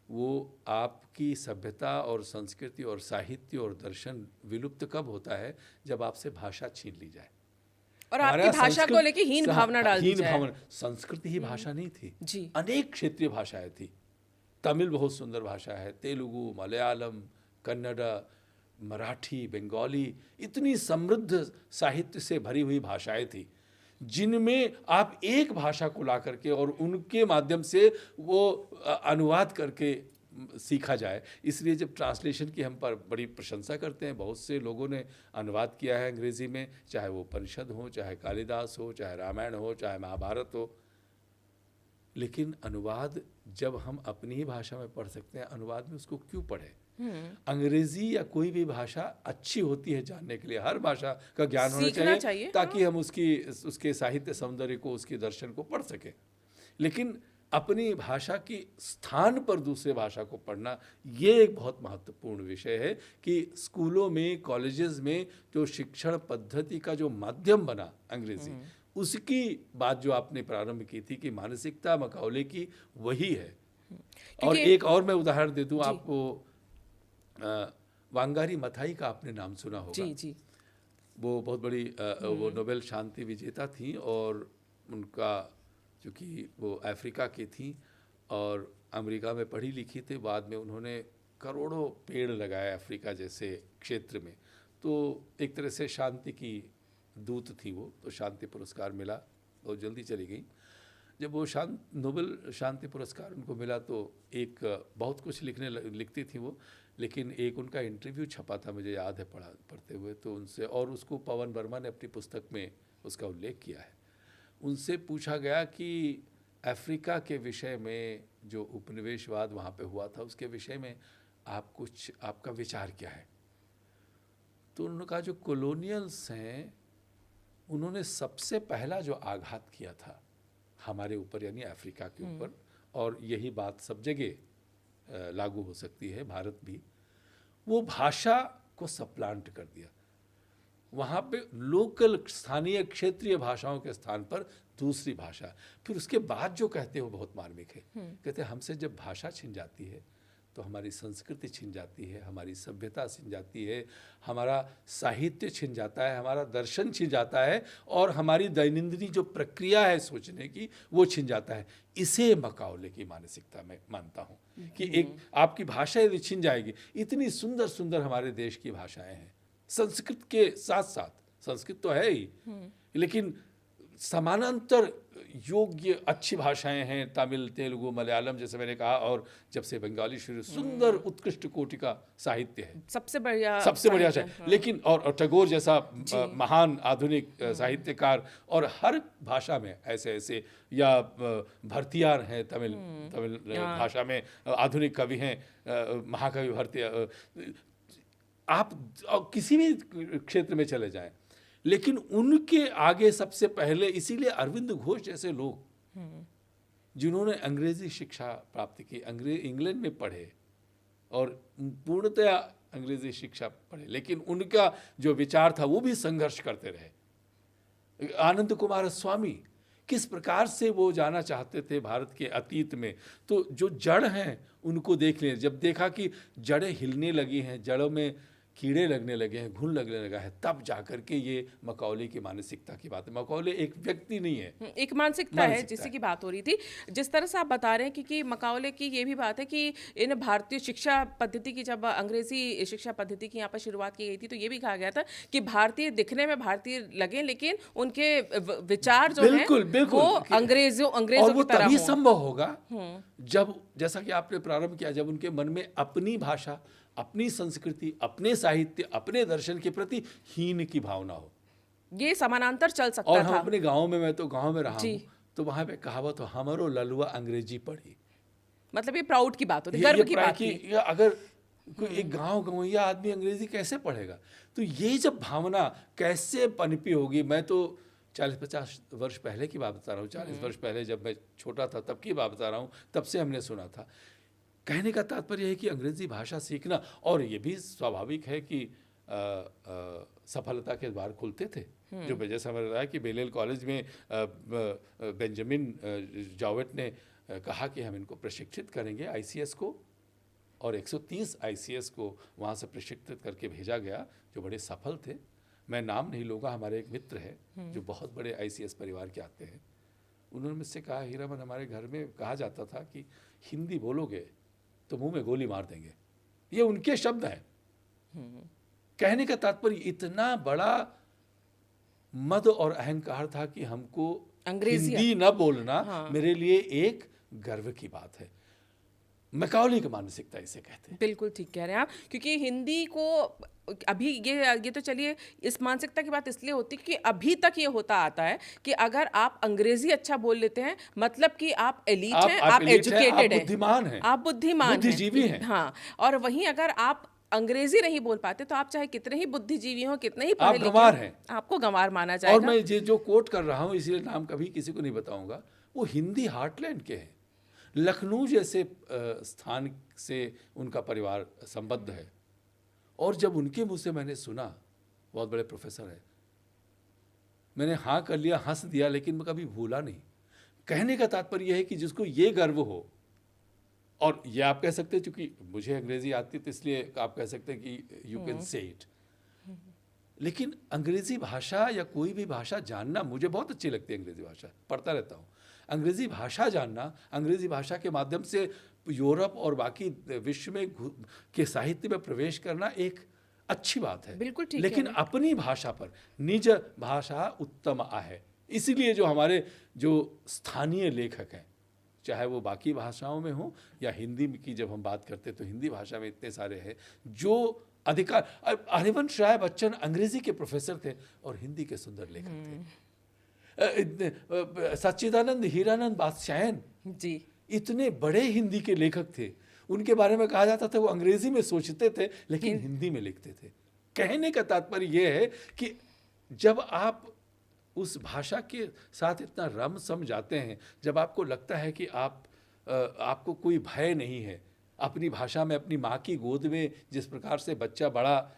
वो आपकी सभ्यता और संस्कृति और साहित्य और दर्शन विलुप्त कब होता है? जब आपसे भाषा छीन ली जाए और आपकी भाषा को लेके हीन भावना डाल दी जाए। संस्कृति ही भाषा नहीं थी जी। अनेक क्षेत्रीय भाषाएं थी। तमिल बहुत सुंदर भाषा है, तेलुगु, मलयालम, कन्नड़, मराठी, बंगाली, इतनी समृद्ध साहित्य से भरी हुई भाषाएं थी जिनमें आप एक भाषा को ला करके और उनके माध्यम से वो अनुवाद करके सीखा जाए। इसलिए जब ट्रांसलेशन की हम पर बड़ी प्रशंसा करते हैं, बहुत से लोगों ने अनुवाद किया है अंग्रेज़ी में, चाहे वो उपनिषद हो, चाहे कालिदास हो, चाहे रामायण हो, चाहे महाभारत हो, लेकिन अनुवाद जब हम अपनी ही भाषा में पढ़ सकते हैं, अनुवाद में उसको क्यों पढ़ें? अंग्रेजी या कोई भी भाषा अच्छी होती है जानने के लिए, हर भाषा का ज्ञान होना चाहिए ताकि हम उसके साहित्य सौंदर्य को, उसके दर्शन को पढ़ सकें। लेकिन अपनी भाषा की स्थान पर दूसरे भाषा को पढ़ना, ये एक बहुत महत्वपूर्ण विषय है कि स्कूलों में, कॉलेजेस में जो शिक्षण पद्धति का जो माध्यम बना अंग्रेजी, उसकी बात जो आपने प्रारंभ की थी कि मानसिकता मकाउले की वही है। और एक और मैं उदाहरण दे दूं आपको, वांगारी मथाई का आपने नाम सुना होगा। जी। वो बहुत बड़ी वो नोबेल शांति विजेता थी और उनका, चूँकि वो अफ्रीका की थी और अमेरिका में पढ़ी लिखी थी, बाद में उन्होंने करोड़ों पेड़ लगाए अफ्रीका जैसे क्षेत्र में, तो एक तरह से शांति की दूत थी वो, तो शांति पुरस्कार मिला, बहुत जल्दी चली गई। जब वो नोबेल शांति पुरस्कार उनको मिला तो एक बहुत कुछ लिखती थी वो, लेकिन एक उनका इंटरव्यू छपा था, मुझे याद है पढ़ते हुए, तो उनसे, और उसको पवन वर्मा ने अपनी पुस्तक में उसका उल्लेख किया है, उनसे पूछा गया कि अफ्रीका के विषय में जो उपनिवेशवाद वहाँ पे हुआ था उसके विषय में आपका विचार क्या है? तो उन्होंने कहा जो कॉलोनियल्स हैं उन्होंने सबसे पहला जो आघात किया था हमारे ऊपर, यानी अफ्रीका के ऊपर, और यही बात सब जगह लागू हो सकती है, भारत भी, वो भाषा को सप्लांट कर दिया। वहाँ पे लोकल, स्थानीय, क्षेत्रीय भाषाओं के स्थान पर दूसरी भाषा। फिर उसके बाद जो कहते हैं वो बहुत मार्मिक है। कहते हैं हमसे जब भाषा छिन जाती है तो हमारी संस्कृति छिन जाती है, हमारी सभ्यता छिन जाती है, हमारा साहित्य छिन जाता है, हमारा दर्शन छिन जाता है, और हमारी दैनंदिनी जो प्रक्रिया है सोचने की वो छिन जाता है। इसे मकाउले की मानसिकता में मानता हूँ कि एक आपकी भाषा यदि छिन जाएगी, इतनी सुंदर सुंदर हमारे देश की भाषाएं हैं, संस्कृत के साथ साथ, संस्कृत तो है ही, लेकिन समानांतर योग्य अच्छी भाषाएं हैं, तमिल, तेलुगु, मलयालम जैसे मैंने कहा, और जब से बंगाली शुरू, सुंदर उत्कृष्ट कोटि का साहित्य है, सबसे बढ़िया है। लेकिन और टैगोर जैसा महान आधुनिक साहित्यकार, और हर भाषा में ऐसे ऐसे, या भरतियार हैं तमिल भाषा में आधुनिक कवि हैं, महाकवि भरतियार, आप किसी भी क्षेत्र में चले जाएं, लेकिन उनके आगे सबसे पहले, इसीलिए अरविंद घोष जैसे लोग जिन्होंने अंग्रेजी शिक्षा प्राप्त की, इंग्लैंड में पढ़े और पूर्णतया अंग्रेजी शिक्षा पढ़े, लेकिन उनका जो विचार था वो भी संघर्ष करते रहे। आनंद कुमार स्वामी, किस प्रकार से वो जाना चाहते थे भारत के अतीत में, तो जो जड़ हैं उनको देख लें। जब देखा कि जड़ें हिलने लगी हैं, जड़ों में कीड़े लगने लगे हैं, घुन लगने लगा है, तब जाकर के ये मकाउले की मानसिकता की बात है। मकाउले एक व्यक्ति नहीं है, एक मानसिकता है जिसकी की बात हो रही थी। जिस तरह से आप बता रहे हैं कि मकाउले की ये भी बात है कि इन भारतीय शिक्षा पद्धति की, जब अंग्रेजी शिक्षा पद्धति की यहाँ पर शुरुआत की गई थी, तो ये भी कहा गया था कि भारतीय दिखने में भारतीय लगे, लेकिन उनके विचार जो हैं वो अंग्रेजों की तरह तभी संभव होगा जब, जैसा कि आपने प्रारंभ किया, जब उनके मन में अपनी भाषा, अपनी संस्कृति, अपने साहित्य, अपने दर्शन के प्रति हीन की भावना हो। ये समानांतर चल सकता और था। हम अपने गांव में, मैं तो गांव में रहा हूँ, तो वहां पे कहावत हो, हमारो ललुआ अंग्रेजी पढ़ी, मतलब ये प्राउड की बात होती है, गर्व की बात कि अगर कोई एक गांव गंवैया आदमी अंग्रेजी कैसे पढ़ेगा, तो ये जब भावना कैसे पनपी होगी। मैं तो 40-50 वर्ष पहले की बात बता रहा हूँ, 40 वर्ष पहले जब मैं छोटा था तब की बात बता रहा हूँ, तब से हमने सुना था। कहने का तात्पर्य है कि अंग्रेजी भाषा सीखना, और ये भी स्वाभाविक है कि सफलता के द्वार खुलते थे। जो जैसा मैंने बताया कि बेलेल कॉलेज में बेंजामिन जॉवेट ने कहा कि हम इनको प्रशिक्षित करेंगे आईसीएस को, और 130 आईसीएस को वहाँ से प्रशिक्षित करके भेजा गया, जो बड़े सफल थे। मैं नाम नहीं लूँगा, हमारे एक मित्र है जो बहुत बड़े आईसीएस परिवार के आते हैं, उन्होंने मुझसे कहा, हीरामन, हमारे घर में कहा जाता था कि हिंदी बोलोगे तो मुंह में गोली मार देंगे। ये उनके शब्द हैं। कहने का तात्पर्य इतना बड़ा मद और अहंकार था कि हमको अंग्रेजी हिंदी न बोलना मेरे लिए एक गर्व की बात है। मैकाउली की मानसिकता इसे कहते हैं। बिल्कुल ठीक कह रहे हैं आप, क्योंकि हिंदी को अभी ये तो चलिए इस मानसिकता की बात इसलिए होती है कि अभी तक ये होता आता है कि अगर आप अंग्रेजी अच्छा बोल लेते हैं मतलब कि आप एलीट हैं, आप एजुकेटेड हैं, बुद्धिमान हैं, आप बुद्धिमान बुद्धिजीवी हैं। हाँ, और वहीं अगर आप अंग्रेजी नहीं बोल पाते तो आप चाहे कितने ही बुद्धिजीवी हो, कितने ही पढ़े लिखे गंवार हैं, आपको गंवार माना जाएगा। और मैं जो कोट कर रहा हूँ इसलिए नाम कभी किसी को नहीं बताऊंगा, वो हिंदी हार्टलैंड के हैं। लखनऊ जैसे स्थान से उनका परिवार संबद्ध है, और जब उनके मुंह से मैंने सुना, बहुत बड़े प्रोफेसर है, मैंने हाँ कर लिया, हंस दिया, लेकिन मैं कभी भूला नहीं। कहने का तात्पर्य यह है कि जिसको ये गर्व हो, और ये आप कह सकते हैं, चूंकि मुझे अंग्रेजी आती है तो इसलिए आप कह सकते हैं कि यू कैन से इट, लेकिन अंग्रेजी भाषा या कोई भी भाषा जानना मुझे बहुत अच्छी लगती है। अंग्रेजी भाषा पढ़ता रहता हूँ। अंग्रेजी भाषा जानना, अंग्रेजी भाषा के माध्यम से यूरोप और बाकी विश्व में के साहित्य में प्रवेश करना एक अच्छी बात है। बिल्कुल ठीक लेकिन है। अपनी भाषा पर निज भाषा उत्तम आहे, इसीलिए जो हमारे जो स्थानीय लेखक हैं, चाहे वो बाकी भाषाओं में हो या हिंदी की जब हम बात करते हैं तो हिंदी भाषा में इतने सारे हैं जो अधिकार। हरिवंश राय बच्चन अंग्रेजी के प्रोफेसर थे और हिंदी के सुंदर लेखक थे। सच्चिदानंद हीरानंद बादशाहन जी, इतने बड़े हिंदी के लेखक थे, उनके बारे में कहा जाता था वो अंग्रेजी में सोचते थे लेकिन हिंदी में लिखते थे। कहने का तात्पर्य यह है कि जब आप उस भाषा के साथ इतना रम सम जाते हैं, जब आपको लगता है कि आपको कोई भय नहीं है अपनी भाषा में, अपनी माँ की गोद में जिस प्रकार से बच्चा बड़ा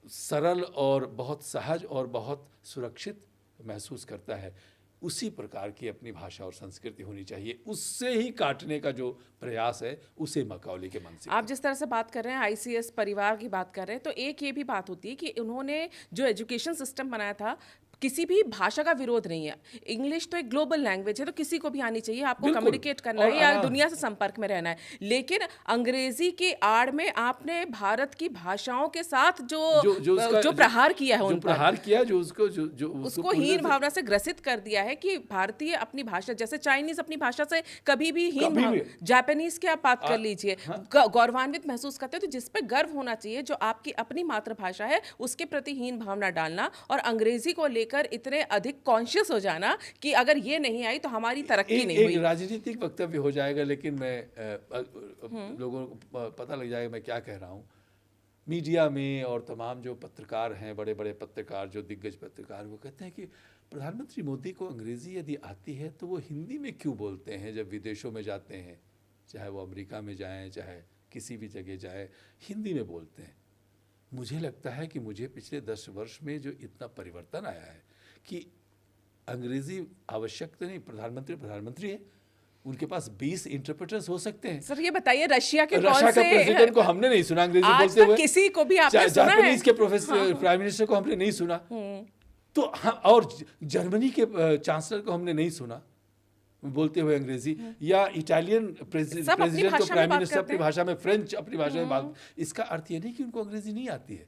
सरल और बहुत सहज और बहुत सुरक्षित महसूस करता है, उसी प्रकार की अपनी भाषा और संस्कृति होनी चाहिए। उससे ही काटने का जो प्रयास है उसे मैकाउली के मन से। आप जिस तरह से बात कर रहे हैं आईसीएस परिवार की बात कर रहे हैं, तो एक ये भी बात होती है कि उन्होंने जो एजुकेशन सिस्टम बनाया था, किसी भी भाषा का विरोध नहीं है। इंग्लिश तो एक ग्लोबल लैंग्वेज है, तो किसी को भी आनी चाहिए, आपको कम्युनिकेट करना है या दुनिया से संपर्क में रहना है। लेकिन अंग्रेजी के आड़ में आपने भारत की भाषाओं के साथ जो प्रहार किया है, उसको हीन भावना से ग्रसित कर दिया है कि भारतीय अपनी भाषा, जैसे चाइनीज अपनी भाषा से कभी भी जापानीज की आप बात कर लीजिए, गौरवान्वित महसूस करते हैं। तो जिस पे गर्व होना चाहिए, जो आपकी अपनी मातृभाषा है, उसके प्रति हीन भावना डालना और अंग्रेजी को लेकर इतने अधिक कॉन्शियस हो जाना कि अगर ये नहीं आई तो हमारी तरक्की नहीं हुई। एक राजनीतिक वक्तव्य हो जाएगा, लेकिन मैं लोगों को पता लग जाएगा मैं क्या कह रहा हूँ। मीडिया में और तमाम जो पत्रकार हैं, बड़े बड़े पत्रकार, जो दिग्गज पत्रकार, वो कहते हैं कि प्रधानमंत्री मोदी को अंग्रेजी यदि आती है तो वो हिंदी में क्यों बोलते हैं जब विदेशों में जाते हैं, चाहे वो अमेरिका में जाएं, चाहे किसी भी जगह जाए, हिंदी में बोलते हैं। मुझे लगता है कि मुझे पिछले 10 वर्ष में जो इतना परिवर्तन आया है कि अंग्रेजी आवश्यक तो नहीं, प्रधानमंत्री है, उनके पास 20 इंटरप्रेटर्स हो सकते हैं। सर ये बताइए, रशिया के प्रेसिडेंट को हमने नहीं सुना अंग्रेजी बोलते हुए, किसी को भी आपने सुना है? जापानीज के प्राइम मिनिस्टर को हमने नहीं सुना, तो और जर्मनी के चांसलर को हमने नहीं सुना बोलते हुए अंग्रेजी, या इटालियन प्रेसिडेंट को प्राइम मिनिस्टर अपनी भाषा में, फ्रेंच अपनी भाषा में बात। इसका अर्थ ये नहीं कि उनको अंग्रेजी नहीं आती है,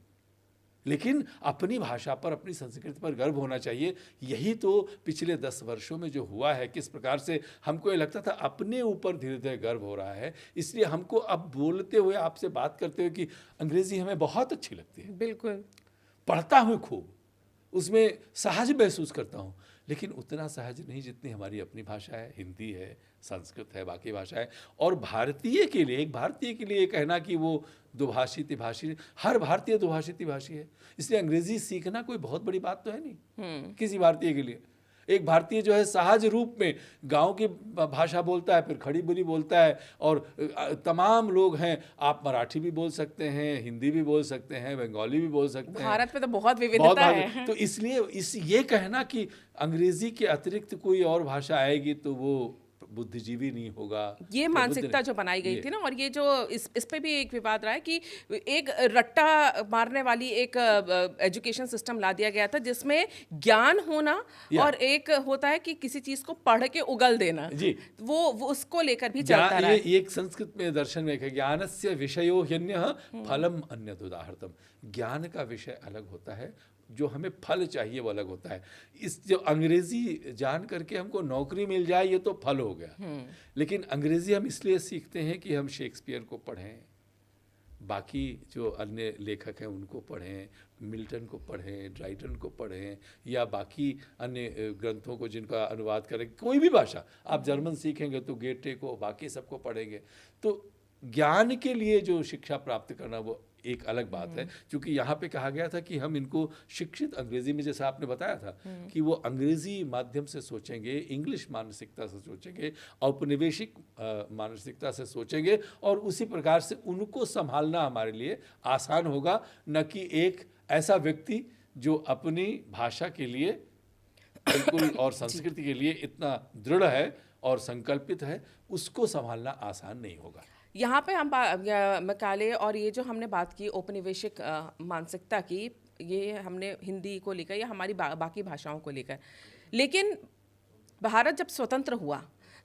लेकिन अपनी भाषा पर, अपनी संस्कृति पर गर्व होना चाहिए। यही तो पिछले 10 वर्षों में जो हुआ है, किस प्रकार से हमको ये लगता था अपने ऊपर धीरे धीरे गर्व हो रहा है। इसलिए हमको अब बोलते हुए, आपसे बात करते हुए कि अंग्रेजी हमें बहुत अच्छी लगती है। बिल्कुल, पढ़ता हूँ खूब, उसमें सहज महसूस करता हूँ, लेकिन उतना सहज नहीं जितनी हमारी अपनी भाषा है, हिंदी है, संस्कृत है, बाकी भाषा है। और भारतीय के लिए, एक भारतीय के लिए कहना कि वो दुभाषी तिभाषी, हर भारतीय दुभाषी तिभाषी है, इसलिए अंग्रेजी सीखना कोई बहुत बड़ी बात तो है नहीं किसी भारतीय के लिए। एक भारतीय जो है सहज रूप में गांव की भाषा बोलता है, फिर खड़ी बोली बोलता है, और तमाम लोग हैं, आप मराठी भी बोल सकते हैं, हिंदी भी बोल सकते हैं, बंगाली भी बोल सकते हैं। भारत में तो बहुत विविधता है। तो इसलिए ये कहना कि अंग्रेजी के अतिरिक्त कोई और भाषा आएगी तो वो बुद्धिजीवी नहीं होगा। ये या मानसिकता जो बनाई गई थी ना, और ये जो इस पे भी एक विवाद रहा है कि एक रट्टा मारने वाली एक एजुकेशन सिस्टम ला दिया गया था जिसमें ज्ञान होना और एक होता है कि किसी चीज को पढ़ के उगल देना जी, वो उसको लेकर भी चलता रहा है। ये एक संस्कृत में दर्शन में है, ज्ञानस्य विषयो ह्यन्यः फलम अन्यत् उदाहृतम्। ज्ञान का विषय अलग होता है, जो हमें फल चाहिए वो अलग होता है। इस जो अंग्रेजी जान करके हमको नौकरी मिल जाए ये तो फल हो गया, लेकिन अंग्रेजी हम इसलिए सीखते हैं कि हम शेक्सपियर को पढ़ें, बाकी जो अन्य लेखक हैं उनको पढ़ें, मिल्टन को पढ़ें, ड्राइटन को पढ़ें, या बाकी अन्य ग्रंथों को जिनका अनुवाद करें। कोई भी भाषा आप जर्मन सीखेंगे तो गेटे को, बाकी सबको पढ़ेंगे। तो ज्ञान के लिए जो शिक्षा प्राप्त करना वो एक अलग बात है, क्योंकि यहाँ पे कहा गया था कि हम इनको शिक्षित अंग्रेजी में, जैसा आपने बताया था कि वो अंग्रेजी माध्यम से सोचेंगे, इंग्लिश मानसिकता से सोचेंगे, औपनिवेशिक मानसिकता से सोचेंगे, और उसी प्रकार से उनको संभालना हमारे लिए आसान होगा, न कि एक ऐसा व्यक्ति जो अपनी भाषा के लिए बिल्कुल और संस्कृति के लिए इतना दृढ़ है और संकल्पित है, उसको संभालना आसान नहीं होगा। यहाँ पे हम मैकाले और ये जो हमने बात की औपनिवेशिक मानसिकता की, ये हमने हिंदी को लेकर या हमारी बाकी भाषाओं को लेकर, लेकिन भारत जब स्वतंत्र हुआ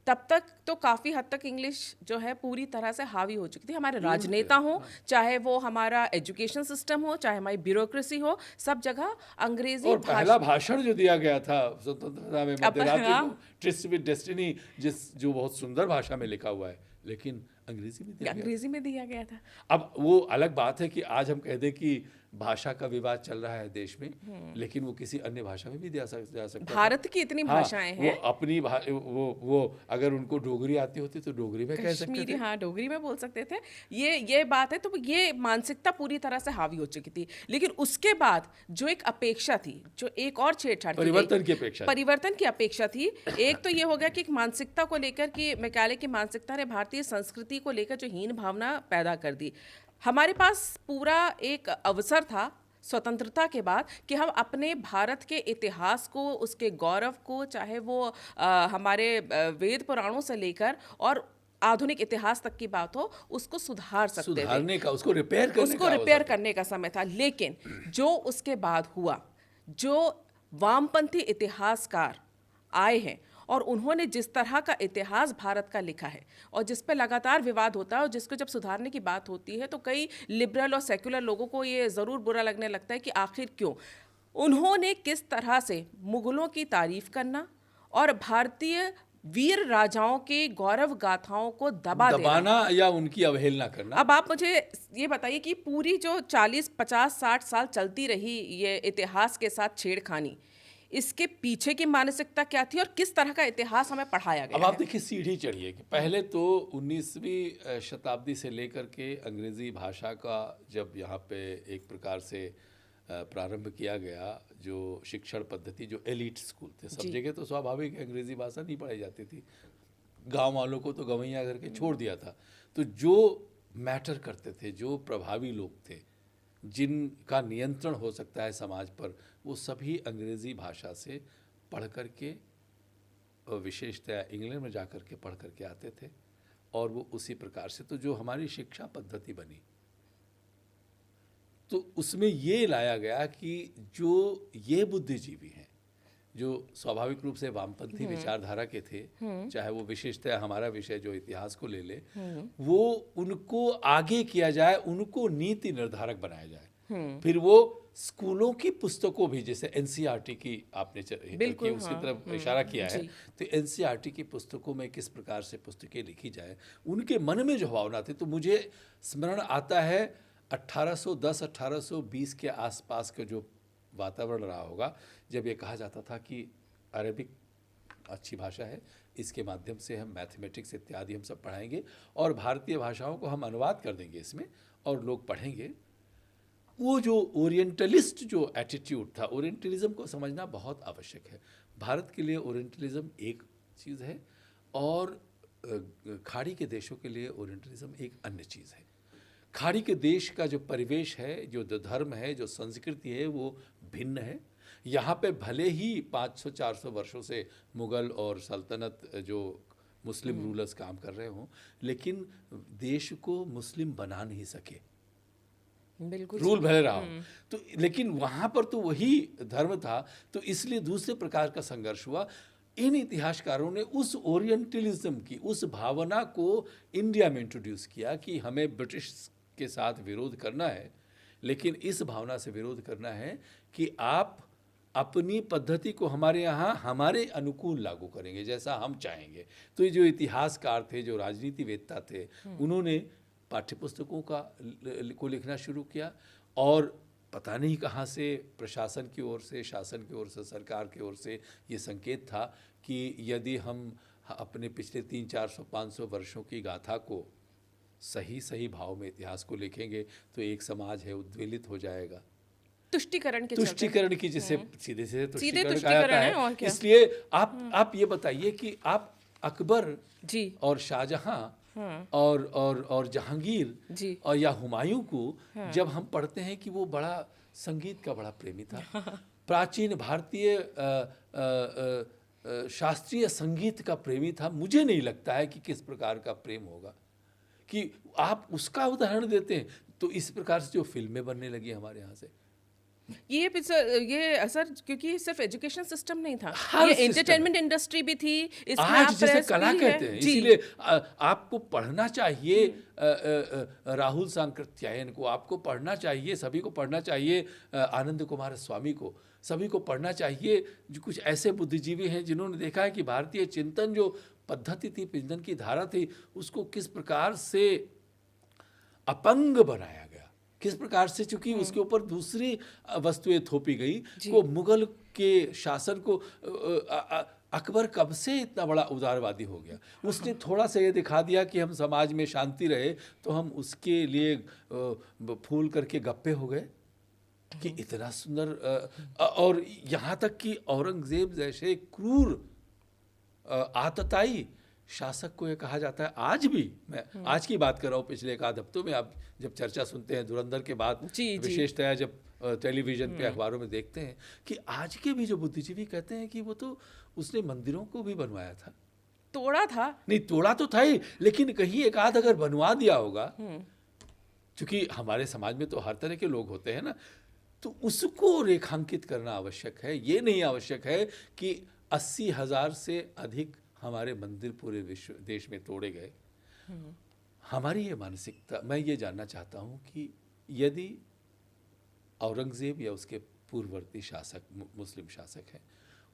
तब तक तो काफ़ी हद तक इंग्लिश जो है पूरी तरह से हावी हो चुकी थी। हमारे राजनेता हो, चाहे वो हमारा एजुकेशन सिस्टम हो, चाहे हमारी ब्यूरोक्रेसी हो, सब जगह अंग्रेजी। और पहला भाषण जो दिया गया था स्वतंत्रता में मध्यरात्रि को, ट्रिस्ट विद डेस्टिनी, जो बहुत सुंदर भाषा में लिखा हुआ है, लेकिन अंग्रेजी में दिया गया था। अब वो अलग बात है कि आज हम कह दें कि भाषा का विवाद चल रहा है देश में, लेकिन वो किसी अन्य भाषा में भी जा सकता। भारत की इतनी भाषाएं हैं, वो अपनी वो अगर उनको डोगरी आती होती तो डोगरी में कह सकते थे, हाँ डोगरी में बोल सकते थे। ये बात है। तो ये मानसिकता पूरी तरह से हावी हो चुकी थी, लेकिन उसके बाद जो एक अपेक्षा थी, जो एक और छेड़छाड़, परिवर्तन की अपेक्षा थी। एक तो ये हो गया कि एक मानसिकता को लेकर कि मैकाले की मानसिकता ने भारतीय संस्कृति को लेकर जो हीन भावना पैदा कर दी। हमारे पास पूरा एक अवसर था स्वतंत्रता के बाद कि हम अपने भारत के इतिहास को, उसके गौरव को, चाहे वो हमारे वेद पुराणों से लेकर और आधुनिक इतिहास तक की बात हो, उसको सुधारने का, उसको रिपेयर करने का समय था। लेकिन जो उसके बाद हुआ, जो वामपंथी इतिहासकार आए हैं और उन्होंने जिस तरह का इतिहास भारत का लिखा है और जिस पे लगातार विवाद होता है और जिसको जब सुधारने की बात होती है तो कई लिबरल और सेक्युलर लोगों को ये ज़रूर बुरा लगने लगता है कि आखिर क्यों उन्होंने किस तरह से मुगलों की तारीफ करना और भारतीय वीर राजाओं के गौरव गाथाओं को दबाना या उनकी अवहेलना करना। अब आप मुझे ये बताइए कि पूरी जो 40, 50, 60 साल चलती रही ये इतिहास के साथ छेड़खानी, इसके पीछे की मानसिकता क्या थी और किस तरह का इतिहास हमें पढ़ाया गया? अब आप देखिए, सीढ़ी चढ़िए कि पहले तो 19वीं शताब्दी से लेकर के अंग्रेज़ी भाषा का जब यहाँ पे एक प्रकार से प्रारंभ किया गया, जो शिक्षण पद्धति, जो एलीट स्कूल थे, सब जगह तो स्वाभाविक अंग्रेज़ी भाषा नहीं पढ़ाई जाती थी, गांव वालों को तो गवैया करके छोड़ दिया था। तो जो मैटर करते थे, जो प्रभावी लोग थे, जिनका नियंत्रण हो सकता है समाज पर, वो सभी अंग्रेज़ी भाषा से पढ़ कर के, विशेषतया इंग्लैंड में जा कर के पढ़ कर के आते थे, और वो उसी प्रकार से तो जो हमारी शिक्षा पद्धति बनी, तो उसमें ये लाया गया कि जो ये बुद्धिजीवी हैं, जो स्वाभाविक रूप से वामपंथी विचारधारा के थे, चाहे वो विशेषतः हमारा विषय जो इतिहास को ले ले, वो उनको आगे किया जाए, उनको नीति निर्धारक बनाया जाए। फिर वो स्कूलों की पुस्तकों भी, जैसे एनसीईआरटी की आपने उसकी तरफ इशारा किया है, तो एनसीईआरटी की पुस्तकों में किस प्रकार से पुस्तकें लिखी जाए, उनके मन में जो भावना थी। तो मुझे स्मरण आता है 1810, 1820 के आसपास का जो वातावरण रहा होगा, जब ये कहा जाता था कि अरबिक अच्छी भाषा है, इसके माध्यम से हम मैथमेटिक्स इत्यादि हम सब पढ़ाएंगे और भारतीय भाषाओं को हम अनुवाद कर देंगे इसमें और लोग पढ़ेंगे। वो जो ओरिएंटलिस्ट जो एटीट्यूड था, ओरिएंटलिज्म को समझना बहुत आवश्यक है। भारत के लिए ओरिएंटलिज्म एक चीज़ है और खाड़ी के देशों के लिए ओरिएंटलिज्म एक अन्य चीज़ है। खाड़ी के देश का जो परिवेश है, जो धर्म है, जो संस्कृति है, वो भिन्न है। यहाँ पे भले ही 500-400 वर्षों से मुग़ल और सल्तनत जो मुस्लिम रूलर्स काम कर रहे हों, लेकिन देश को मुस्लिम बना नहीं सके। बिल्कुल रूल भले रहा हो तो, लेकिन वहां पर तो वही धर्म था, तो इसलिए दूसरे प्रकार का संघर्ष हुआ। इन इतिहासकारों ने उस ओरिएंटलिज्म की, उस भावना को इंडिया में इंट्रोड्यूस किया कि हमें ब्रिटिश के साथ विरोध करना है, लेकिन इस भावना से विरोध करना है कि आप अपनी पद्धति को हमारे यहाँ हमारे अनुकूल लागू करेंगे, जैसा हम चाहेंगे। तो ये जो इतिहासकार थे, जो राजनीतिवेत्ता थे, उन्होंने पाठ्यपुस्तकों को लिखना शुरू किया, और पता नहीं कहाँ से प्रशासन की ओर से, शासन की ओर से, सरकार की ओर से ये संकेत था कि यदि हम अपने पिछले 300-400-500 वर्षों की गाथा को सही भाव में, इतिहास को लिखेंगे तो एक समाज है उद्वेलित हो जाएगा। तुष्टिकरण की, जिसे सीधे सीधे तुष्टिकरण कहा जाता है। इसलिए आप ये बताइए कि आप अकबर जी और शाहजहां और जहांगीर और या हुमायूं को जब हम पढ़ते हैं कि वो बड़ा संगीत का बड़ा प्रेमी था, प्राचीन भारतीय शास्त्रीय संगीत का प्रेमी था, मुझे नहीं लगता है कि किस प्रकार का प्रेम होगा कि आप उसका उदाहरण देते हैं। तो इस प्रकार से जो फिल्में बनने लगी हमारे यहाँ से, ये असर, क्योंकि सिर्फ एजुकेशन सिस्टम नहीं था, ये सिस्टम एंटरटेनमेंट इंडस्ट्री भी थी, इसमें आज आप जिसे प्रेस कला भी कहते हैं। इसीलिए आपको पढ़ना चाहिए राहुल सांकृत्यायन को, आपको पढ़ना चाहिए, सभी को पढ़ना चाहिए आनंद कुमार स्वामी को, सभी को पढ़ना चाहिए जो कुछ ऐसे बुद्धिजीवी हैं जिन्होंने देखा है कि भारतीय चिंतन जो पद्धति थी, चिंतन की धारा थी, उसको किस प्रकार से अपंग बनाया गया, किस प्रकार से, चूंकि उसके ऊपर दूसरी वस्तुएं थोपी गई। को मुगल के शासन को अकबर कब से इतना बड़ा उदारवादी हो गया, उसने थोड़ा सा ये दिखा दिया कि हम समाज में शांति रहे तो हम उसके लिए फूल करके गप्पे हो गए कि इतना सुंदर। और यहाँ तक कि औरंगजेब जैसे क्रूर आतताई शासक को ये कहा जाता है, आज भी, मैं आज की बात कर रहा हूँ, पिछले एक आध हफ्तों में आप जब चर्चा सुनते हैं धुरंधर के बाद, विशेषतया जब टेलीविजन पे, अखबारों में देखते हैं कि आज के भी जो बुद्धिजीवी कहते हैं कि वो तो उसने मंदिरों को भी बनवाया था, तोड़ा था नहीं, तोड़ा तो था ही, लेकिन कहीं एक आध अगर बनवा दिया होगा, क्योंकि हमारे समाज में तो हर तरह के लोग होते हैं ना, तो उसको रेखांकित करना आवश्यक है। ये नहीं आवश्यक है कि 80,000 से अधिक हमारे मंदिर पूरे विश्व देश में तोड़े गए। हमारी ये मानसिकता, मैं ये जानना चाहता हूँ कि यदि औरंगजेब या उसके पूर्ववर्ती शासक, मुस्लिम शासक हैं,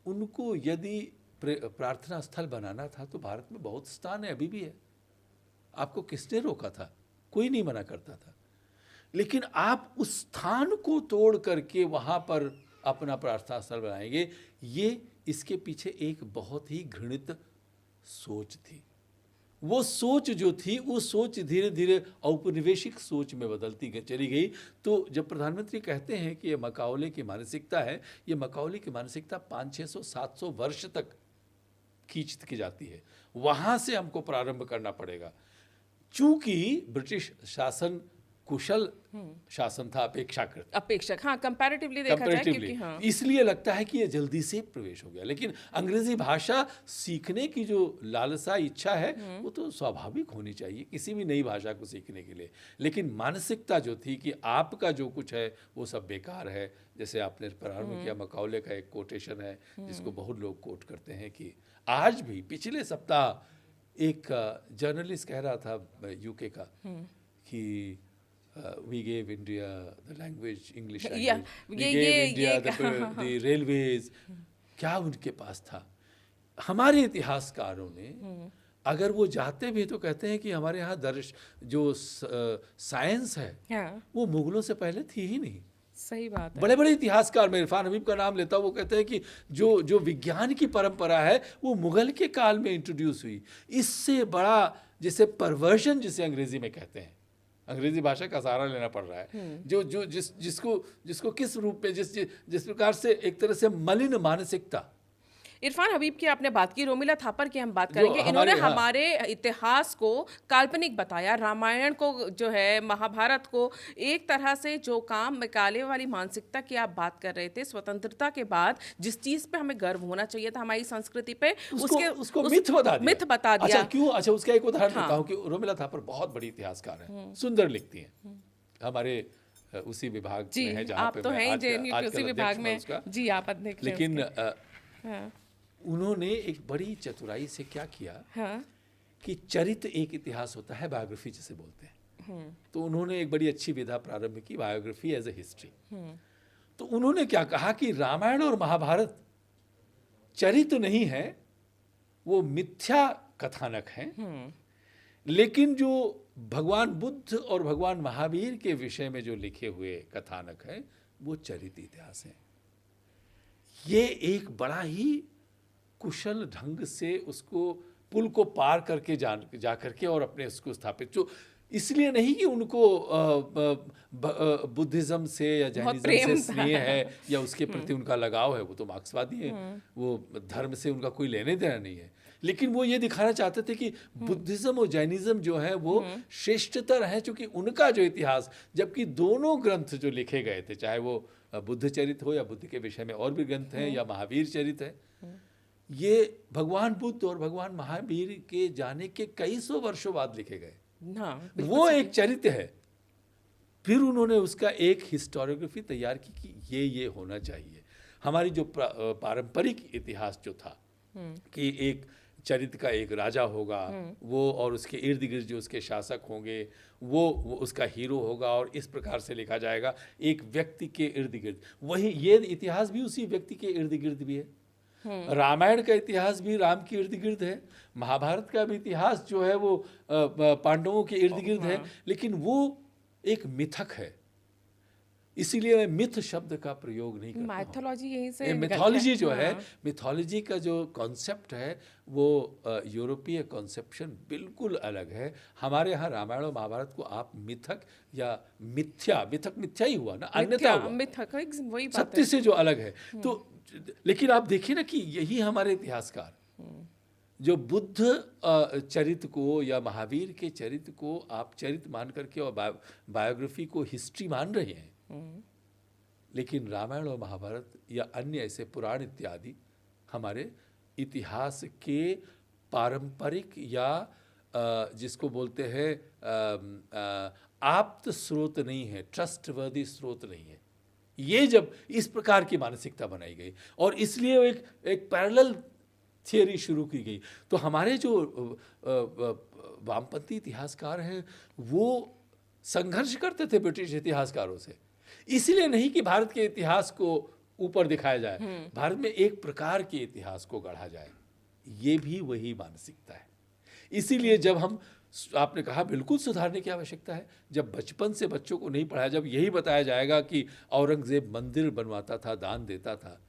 उनको यदि प्रार्थना स्थल बनाना था तो भारत में बहुत स्थान है, अभी भी है, आपको किसने रोका था? कोई नहीं मना करता था। लेकिन आप उस स्थान को तोड़ करके वहाँ पर अपना प्रार्थना स्थल बनाएंगे, ये इसके पीछे एक बहुत ही घृणित सोच थी। वो सोच जो थी, वो सोच धीरे धीरे औपनिवेशिक सोच में बदलती चली गई। तो जब प्रधानमंत्री कहते हैं कि ये मकाओले की मानसिकता है, ये मकाओले की मानसिकता 500-600-700 वर्ष तक खींच की जाती है। वहाँ से हमको प्रारंभ करना पड़ेगा। चूंकि ब्रिटिश शासन कुशल शासन था, अपेक्षाकृत, हाँ, कंपैरेटिवली देखा जाए, क्योंकि हाँ, इसलिए लगता है कि ये जल्दी से प्रवेश हो गया। लेकिन अंग्रेजी भाषा सीखने की जो लालसा, इच्छा है, वो तो स्वाभाविक होनी चाहिए किसी भी नई भाषा को सीखने के लिए। लेकिन मानसिकता जो थी कि आपका जो कुछ है वो सब बेकार है, जैसे आपने प्रारंभ किया, मकाओले का एक कोटेशन है जिसको बहुत लोग कोट करते हैं कि आज भी, पिछले सप्ताह एक जर्नलिस्ट कह रहा था यूके का कि we gave India the language, English language. We gave India the railways. क्या उनके पास था? हमारे इतिहासकारों ने अगर वो जाते भी तो कहते हैं कि हमारे यहाँ जो साइंस है वो मुगलों से पहले थी ही नहीं। सही बात है। बड़े बड़े इतिहासकार, मैं इरफान हबीब का नाम लेता हूँ, वो कहते हैं कि जो विज्ञान की परंपरा है वो मुगल के काल में इंट्रोड्यूस हुई। इससे बड़ा, जिसे परवर्जन जिसे अंग्रेजी में कहते हैं, अंग्रेजी भाषा का सहारा लेना पड़ रहा है, जो जिसको किस रूप में, जिस प्रकार से एक तरह से मलिन मानसिकता, इरफान हबीब की आपने बात की, रोमिला थापर की हम बात जो करेंगे। इन्होंने हमारे, हाँ, हमारे इतिहास को काल्पनिक बताया, रामायण को जो है, महाभारत को एक तरह से जो काम निकाले वाली मानसिकता की आप बात कर रहे थे, स्वतंत्रता के बाद जिस चीज पे हमें गर्व होना चाहिए था हमारी संस्कृति पे, उसको मिथ बता दिया। मिथ बता दिया। अच्छा, क्यों? अच्छा, उसका एक उदाहरण हाँ। देता हूँ कि रोमिला थापर बहुत बड़ी इतिहासकार है, सुंदर लिखती हैं, हमारे उसी विभाग जी, में है जहाँ आप पे तो मैं हैं ही आज जेएनयू के आजकल उसी अध्यक्ष विभाग हूँ में। उसका। जी, आप अध्यक्ष हैं लेकिन उसके। हाँ, उन्होंने एक बड़ी चतुराई से क्या किया हाँ, कि चरित्र एक इतिहास होता है, बायोग्राफी जिसे बोलते हैं। तो उन्होंने एक बड़ी अच्छी विधा प्रारंभ की, बायोग्राफी एज ए हिस्ट्री। तो उन्होंने क्या कहा कि रामायण और महाभारत चरित्र नहीं है, वो मिथ्या कथानक हैं, लेकिन जो भगवान बुद्ध और भगवान महावीर के विषय में जो लिखे हुए कथानक हैं वो चरित्र इतिहास हैं। ये एक बड़ा ही कुशल ढंग से उसको पुल को पार करके जा करके और अपने उसको स्थापित, जो इसलिए नहीं कि उनको बुद्धिज्म से या जैनिज्म से स्नेह है या उसके प्रति उनका लगाव है, वो तो मार्क्सवादी है, वो धर्म से उनका कोई लेने देना नहीं है, लेकिन वो ये दिखाना चाहते थे कि बुद्धिज्म और जैनिज्म जो है वो श्रेष्ठतर है, क्योंकि उनका जो इतिहास, जबकि दोनों ग्रंथ जो लिखे गए थे, चाहे वो बुद्ध चरित्र हो या बुद्ध के विषय में और भी ग्रंथ हैं या महावीर चरित्र है, ये भगवान बुद्ध और भगवान महावीर के जाने के कई सौ वर्षों बाद लिखे गए। वो एक चरित्र है। फिर उन्होंने उसका एक हिस्टोरियोग्राफी तैयार की कि ये होना चाहिए। हमारी जो पारंपरिक इतिहास जो था कि एक चरित्र का एक राजा होगा, वो और उसके इर्द गिर्द जो उसके शासक होंगे, वो उसका हीरो होगा और इस प्रकार से लिखा जाएगा एक व्यक्ति के इर्द गिर्द। वही ये इतिहास भी उसी व्यक्ति के इर्द गिर्द भी है। रामायण का इतिहास भी राम के इर्द गिर्द है, महाभारत का भी इतिहास जो है वो पांडवों के इर्द गिर्द है, लेकिन वो एक मिथक है, इसीलिए मैं मिथ शब्द का प्रयोग नहीं करता। माइथोलॉजी यहीं से मिथोलॉजी जो है, मिथोलॉजी का जो कॉन्सेप्ट है वो यूरोपीय कॉन्सेप्शन बिल्कुल अलग है। हमारे यहाँ रामायण और महाभारत को आप मिथक या मिथ्या, मिथक मिथ्या ही हुआ ना, अन्यथा हुआ, मिथक वही बात सत्य से जो अलग है। तो लेकिन आप देखिए ना कि यही हमारे इतिहासकार जो बुद्ध चरित्र को या महावीर के चरित्र को आप चरित्र मान करके और बायोग्राफी को हिस्ट्री मान रहे हैं, लेकिन रामायण और महाभारत या अन्य ऐसे पुराण इत्यादि हमारे इतिहास के पारंपरिक या जिसको बोलते हैं आप्त स्रोत नहीं है, ट्रस्टवर्दी स्रोत नहीं है। ये जब इस प्रकार की मानसिकता बनाई गई और इसलिए एक पैरेलल थियरी शुरू की गई, तो हमारे जो वामपंथी इतिहासकार हैं वो संघर्ष करते थे ब्रिटिश इतिहासकारों से, इसलिए नहीं कि भारत के इतिहास को ऊपर दिखाया जाए, भारत में एक प्रकार के इतिहास को गढ़ा जाए, ये भी वही मानसिकता है। इसीलिए जब हम, आपने कहा बिल्कुल सुधारने की आवश्यकता है, जब बचपन से बच्चों को नहीं पढ़ाया, जब यही बताया जाएगा कि औरंगजेब मंदिर बनवाता था, दान देता था,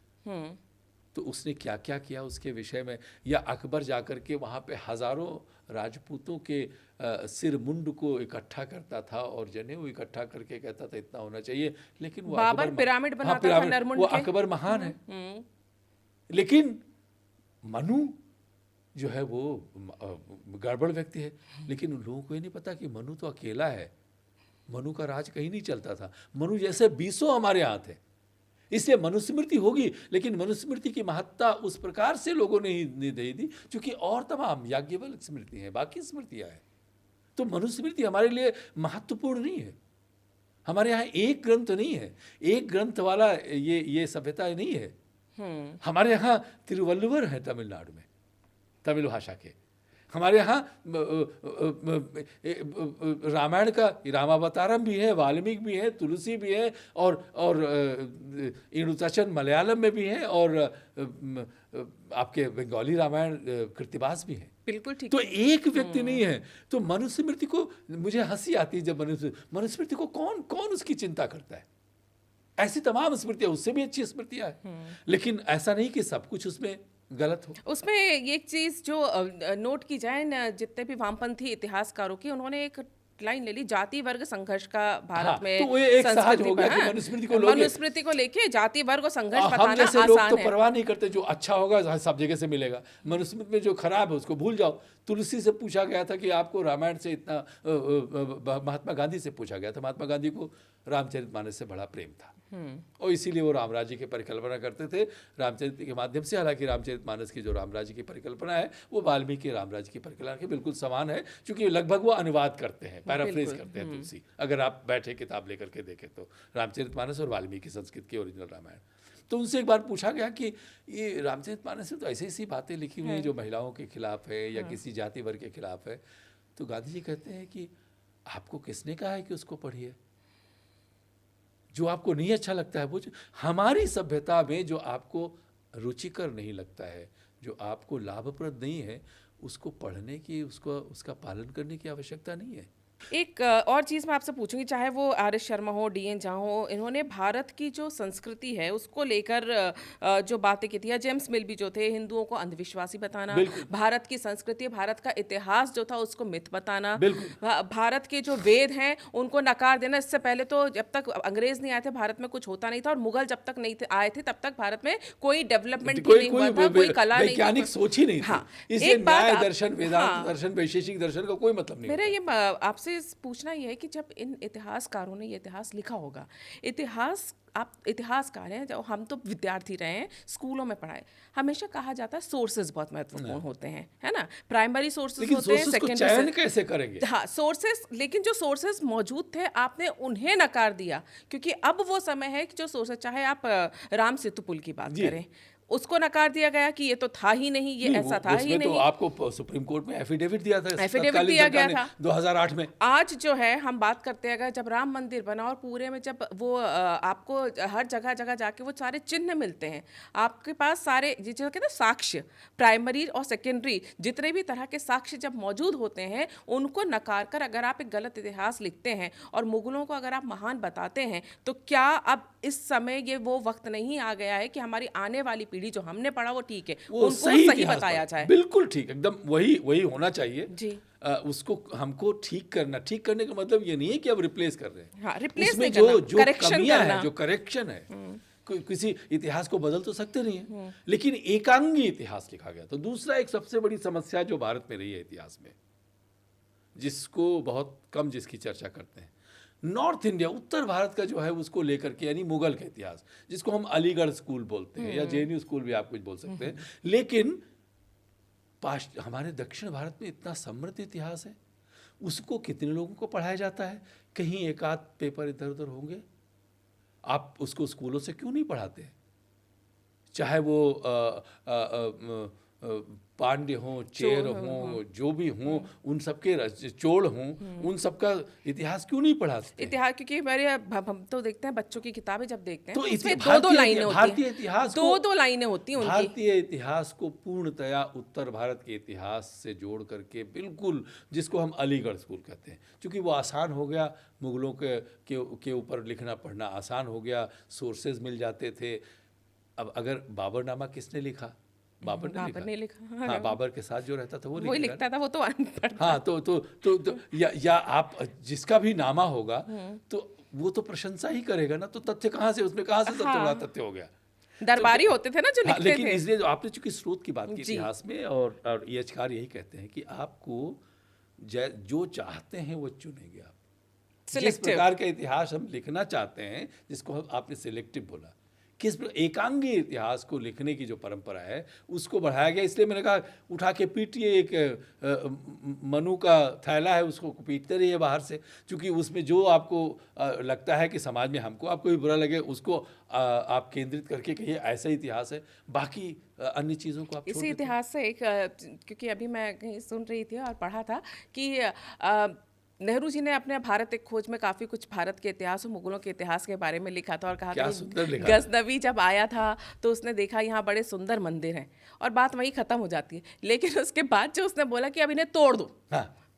तो उसने क्या क्या किया उसके विषय में, या अकबर जाकर के वहाँ पे हजारों राजपूतों के सिर मुंड को इकट्ठा करता था और जनेऊ इकट्ठा करके कहता था इतना होना चाहिए, लेकिन वो बाबर पिरामिड बनाता था नरमुंड वो के। अकबर महान है, लेकिन मनु जो है वो गड़बड़ व्यक्ति है। लेकिन लोगों को ये नहीं पता कि मनु तो अकेला है, मनु का राज कहीं नहीं चलता था, मनु जैसे 20 हमारे यहाँ थे, इसलिए मनुस्मृति होगी, लेकिन मनुस्मृति की महत्ता उस प्रकार से लोगों ने नहीं दे दी, क्योंकि और तमाम याज्ञवल्क्य स्मृति है, बाकी स्मृतियाँ हैं, तो मनुस्मृति हमारे लिए महत्वपूर्ण नहीं है। हमारे यहाँ एक ग्रंथ नहीं है, एक ग्रंथ वाला ये सभ्यता नहीं है। हमारे यहाँ तिरुवल्लुवर है तमिलनाडु में, तमिल भाषा के। हमारे यहाँ रामायण का रामावतारम भी है, वाल्मीकि भी है, तुलसी भी है, और इणुतचन मलयालम में भी है, और आपके बंगाली रामायण कृतिवास भी है। बिल्कुल ठीक। तो एक व्यक्ति नहीं है। तो मनुस्मृति को, मुझे हंसी आती है जब मनुस्मृति को कौन उसकी चिंता करता है। ऐसी तमाम स्मृतियाँ, उससे भी अच्छी स्मृतियाँ हैं, लेकिन ऐसा नहीं कि सब कुछ उसमें गलत हो। उसमें एक चीज़ जो नोट की जाए न, जितने भी वामपंथी इतिहासकारों की, उन्होंने एक लाइन ले ली, जाति वर्ग संघर्ष का भारत हाँ, में तो वो एक सहज संस्कृति हो गया पर, कि हाँ, मनुस्मृति को लोग मनुस्मृति को लेके जाति वर्ग और संघर्ष हम बताना जैसे लोग आसान तो है। परवाह नहीं करते, जो अच्छा होगा सब जगह से मिलेगा, मनुस्मृति में जो खराब है उसको भूल जाओ। तुलसी से पूछा गया था कि आपको रामायण से इतना महात्मा गांधी से पूछा गया था, महात्मा गांधी को रामचरितमानस से बड़ा प्रेम था और इसीलिए वो राम राज्य की परिकल्पना करते थे रामचरित के माध्यम से। हालांकि रामचरितमानस की जो राम राज्य की परिकल्पना है वो वाल्मीकि राम राज्य की परिकल्पना के बिल्कुल समान है, क्योंकि लगभग वो अनुवाद करते हैं, पैराफ्रेज करते हैं तुलसी। अगर आप बैठे किताब लेकर के देखें तो रामचरितमानस और वाल्मीकि संस्कृत की ओरिजिनल रामायण। तो उनसे एक बार पूछा गया कि ये रामचरितमानस में तो ऐसी ऐसी बातें लिखी हुई हैं जो महिलाओं के खिलाफ है या किसी जाति वर्ग के खिलाफ है। तो गांधी जी कहते हैं कि आपको किसने कहा है कि उसको पढ़िए? जो आपको नहीं अच्छा लगता है वो, हमारी सभ्यता में जो आपको रुचिकर नहीं लगता है, जो आपको लाभप्रद नहीं है, उसको पढ़ने की, उसका पालन करने की आवश्यकता नहीं है। एक और चीज़ मैं आपसे पूछूंगी, चाहे वो आर एस शर्मा हो, डी एन झा हो, इन्होंने भारत की जो संस्कृति है उसको लेकर जो बातें की थी, या जेम्स मिल भी जो थे, हिंदुओं को अंधविश्वासी बताना, भारत की संस्कृति, भारत का इतिहास जो था उसको मिथ बताना, भारत के जो वेद हैं उनको नकार देना। इससे पहले तो जब तक अंग्रेज नहीं आए थे भारत में कुछ होता नहीं था, और मुगल जब तक नहीं आए थे तब तक भारत में कोई डेवलपमेंट नहीं हुआ था, कोई कला नहीं, वैज्ञानिक सोच ही नहीं थी। इसलिए न्याय दर्शन, वेदांत दर्शन, वैशेषिक दर्शन का कोई मतलब नहीं। मेरा ये आपसे पूछना यह है कि जब इन इतिहासकारों ने ये इतिहास लिखा होगा, आप इतिहासकार हैं, जब हम तो विद्यार्थी रहे हैं, स्कूलों में पढ़ाए, हमेशा कहा जाता है सोर्सेज बहुत महत्वपूर्ण होते हैं, है ना, प्राइमरी सोर्सेज होते हैं, सेकेंडरी कैसे करेंगे? हाँ, सोर्सेज, लेकिन जो सोर्सेज मौजूद थे आपने उन्हें नकार दिया, क्योंकि अब वो समय है कि जो सोर्सेज, चाहे आप राम सेतु पुल की बात करें, उसको नकार दिया गया कि ये तो था ही नहीं, ये ऐसा था ही नहीं। तो आपको सुप्रीम कोर्ट में एफिडेविट दिया था, 2008 में। आज जो है हम बात करते हैं, जब राम मंदिर बना और पूरे में जब वो आपको हर जगह जगह जाके वो सारे चिन्ह मिलते हैं, आपके पास सारे जो कहते हैं साक्ष्य, प्राइमरी और सेकेंडरी जितने भी तरह के साक्ष्य जब मौजूद होते हैं, उनको नकार कर अगर आप एक गलत इतिहास लिखते हैं और मुगलों को अगर आप महान बताते हैं, तो क्या अब इस समय ये वो वक्त नहीं आ गया है कि हमारी आने वाली पीढ़ी जो हमने पढ़ा वो ठीक है, उनको सही बताया जाए? बिल्कुल ठीक, एकदम वही होना चाहिए जी। उसको हमको ठीक करने का मतलब ये नहीं है कि अब रिप्लेस कर रहे हैं। हाँ, रिप्लेस उसमें नहीं करना, जो कमियां हैं, जो करेक्शन है, किसी इतिहास को बदल तो सकते नहीं है, लेकिन एकांगी इतिहास लिखा गया। तो दूसरा एक सबसे बड़ी समस्या जो भारत में रही है इतिहास में, जिसको बहुत कम जिसकी चर्चा करते हैं, नॉर्थ इंडिया, उत्तर भारत का जो है उसको लेकर के, यानी मुगल का इतिहास, जिसको हम अलीगढ़ स्कूल बोलते हैं या जेएनयू स्कूल भी आप कुछ बोल सकते हैं, लेकिन हमारे दक्षिण भारत में इतना समृद्ध इतिहास है, उसको कितने लोगों को पढ़ाया जाता है? कहीं एक आध पेपर इधर उधर होंगे। आप उसको स्कूलों से क्यों नहीं पढ़ाते हैं? चाहे वो पांड्य हों, चेर हों, जो भी हों, उन सबके चोल हों, उन सबका इतिहास क्यों नहीं पढ़ाते? इतिहास, क्योंकि हम तो देखते हैं बच्चों की किताबें जब देखते हैं तो इसमें दो लाइनें होती हैं, भारतीय इतिहास दो लाइनें होती हैं उनकी। भारतीय इतिहास को पूर्णतया उत्तर भारत के इतिहास से जोड़ करके, बिल्कुल, जिसको हम अलीगढ़ स्कूल कहते हैं, क्योंकि वो आसान हो गया, मुगलों के ऊपर लिखना पढ़ना आसान हो गया, सोर्सेज मिल जाते थे। अब अगर बाबरनामा किसने लिखा? बाबर ने लिखा। हाँ, बाबर के साथ जो रहता था वो लिखता था, वो तो अनपढ़। हाँ, तो या आप जिसका भी नामा होगा तो वो तो प्रशंसा ही करेगा ना, तो तथ्य कहाँ से, उसमें कहाँ से सबसे बड़ा तथ्य हो गया? दरबारी होते थे ना जो लिखते थे। लेकिन इसलिए जो आपने चूंकि स्रोत की बात की इतिहास में, और ये इतिहासकार यही कहते हैं कि आपको जो चाहते हैं वो चुनेंगे आप। जिस प्रकार का इतिहास हम लिखना चाहते हैं, जिसको आपने सिलेक्टिव बोला, किस एकांगी इतिहास को लिखने की जो परंपरा है उसको बढ़ाया गया। इसलिए मैंने कहा उठा के पीटिए, एक मनु का थैला है उसको पीटते रहिए बाहर से, क्योंकि उसमें जो आपको लगता है कि समाज में आपको भी बुरा लगे, उसको आप केंद्रित करके कहिए ऐसा इतिहास है, बाकी अन्य चीज़ों को आप छोड़ देते हैं। इसी इतिहास से एक, क्योंकि अभी मैं कहीं सुन रही थी और पढ़ा था कि नेहरू जी ने अपने भारत एक खोज में काफ़ी कुछ भारत के इतिहास और मुगलों के इतिहास के बारे में लिखा था, और कहा था गजनवी जब आया था तो उसने देखा यहाँ बड़े सुंदर मंदिर हैं, और बात वहीं ख़त्म हो जाती है। लेकिन उसके बाद जो उसने बोला कि अब इन्हें तोड़ दो,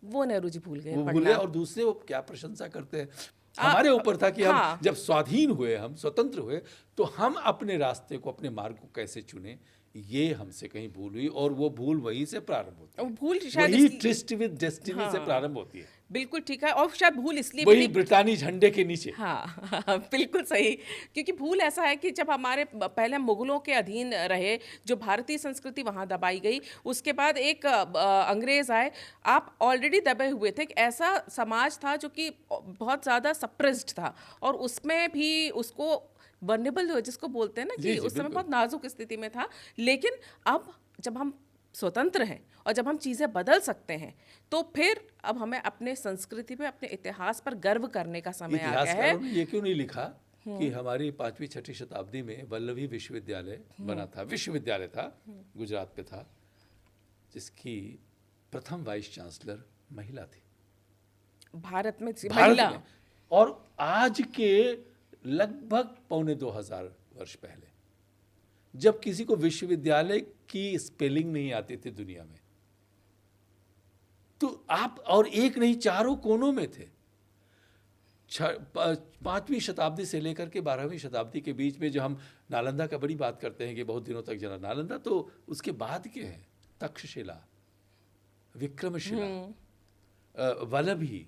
वो नेहरू जी भूल गए। और दूसरे वो क्या प्रशंसा करते हैं, हमारे ऊपर था कि हम जब स्वाधीन हुए, हम स्वतंत्र हुए, तो हम अपने रास्ते को, अपने मार्ग को कैसे चुने, ये हमसे कहीं भूल हुई, और वो भूल वहीं से प्रारंभ होती वो है। भूल शायद वही ट्रिस्ट विद डेस्टिनी से हाँ। प्रारंभ होती है। बिल्कुल ठीक है, और शायद भूल इसलिए भी वही नहीं। ब्रिटानी झंडे के नीचे। हाँ बिल्कुल सही, क्योंकि भूल ऐसा है कि जब हमारे पहले मुगलों के अधीन रहे, जो भारतीय संस्कृति वहाँ दबाई गई, उसके बाद एक अंग्रेज आए, आप ऑलरेडी दबे हुए थे। एक ऐसा समाज था जो कि बहुत ज़्यादा सप्रेस्ड था, और उसमें भी उसको वनरेबल जिसको बोलते हैं ना, जी, कि जी, उस समय बिल्कुल। बहुत नाजुक स्थिति में था। लेकिन अब जब हम स्वतंत्र हैं और जब हम चीज़ें बदल सकते हैं, तो फिर अब हमें अपने संस्कृति पे, अपने इतिहास पर गर्व करने का समय आ गया है। इतिहासकारों ने ये क्यों नहीं लिखा कि हमारी 5वीं 6वीं शताब्दी में वल्लभी विश्वविद्यालय बना था, विश्वविद्यालय था, गुजरात पे था, जिसकी प्रथम वाइस चांसलर महिला थी, भारत में भारत महिला। में। और आज के लगभग 2500 वर्ष पहले, जब किसी को विश्वविद्यालय की स्पेलिंग नहीं आती थी दुनिया में, तो आप, और एक नहीं, चारों कोनों में थे। 5वीं शताब्दी से लेकर के 12वीं शताब्दी के बीच में जो हम नालंदा का बड़ी बात करते हैं कि बहुत दिनों तक चला नालंदा, तो उसके बाद के हैं तक्षशिला, विक्रमशिला, वल्लभी,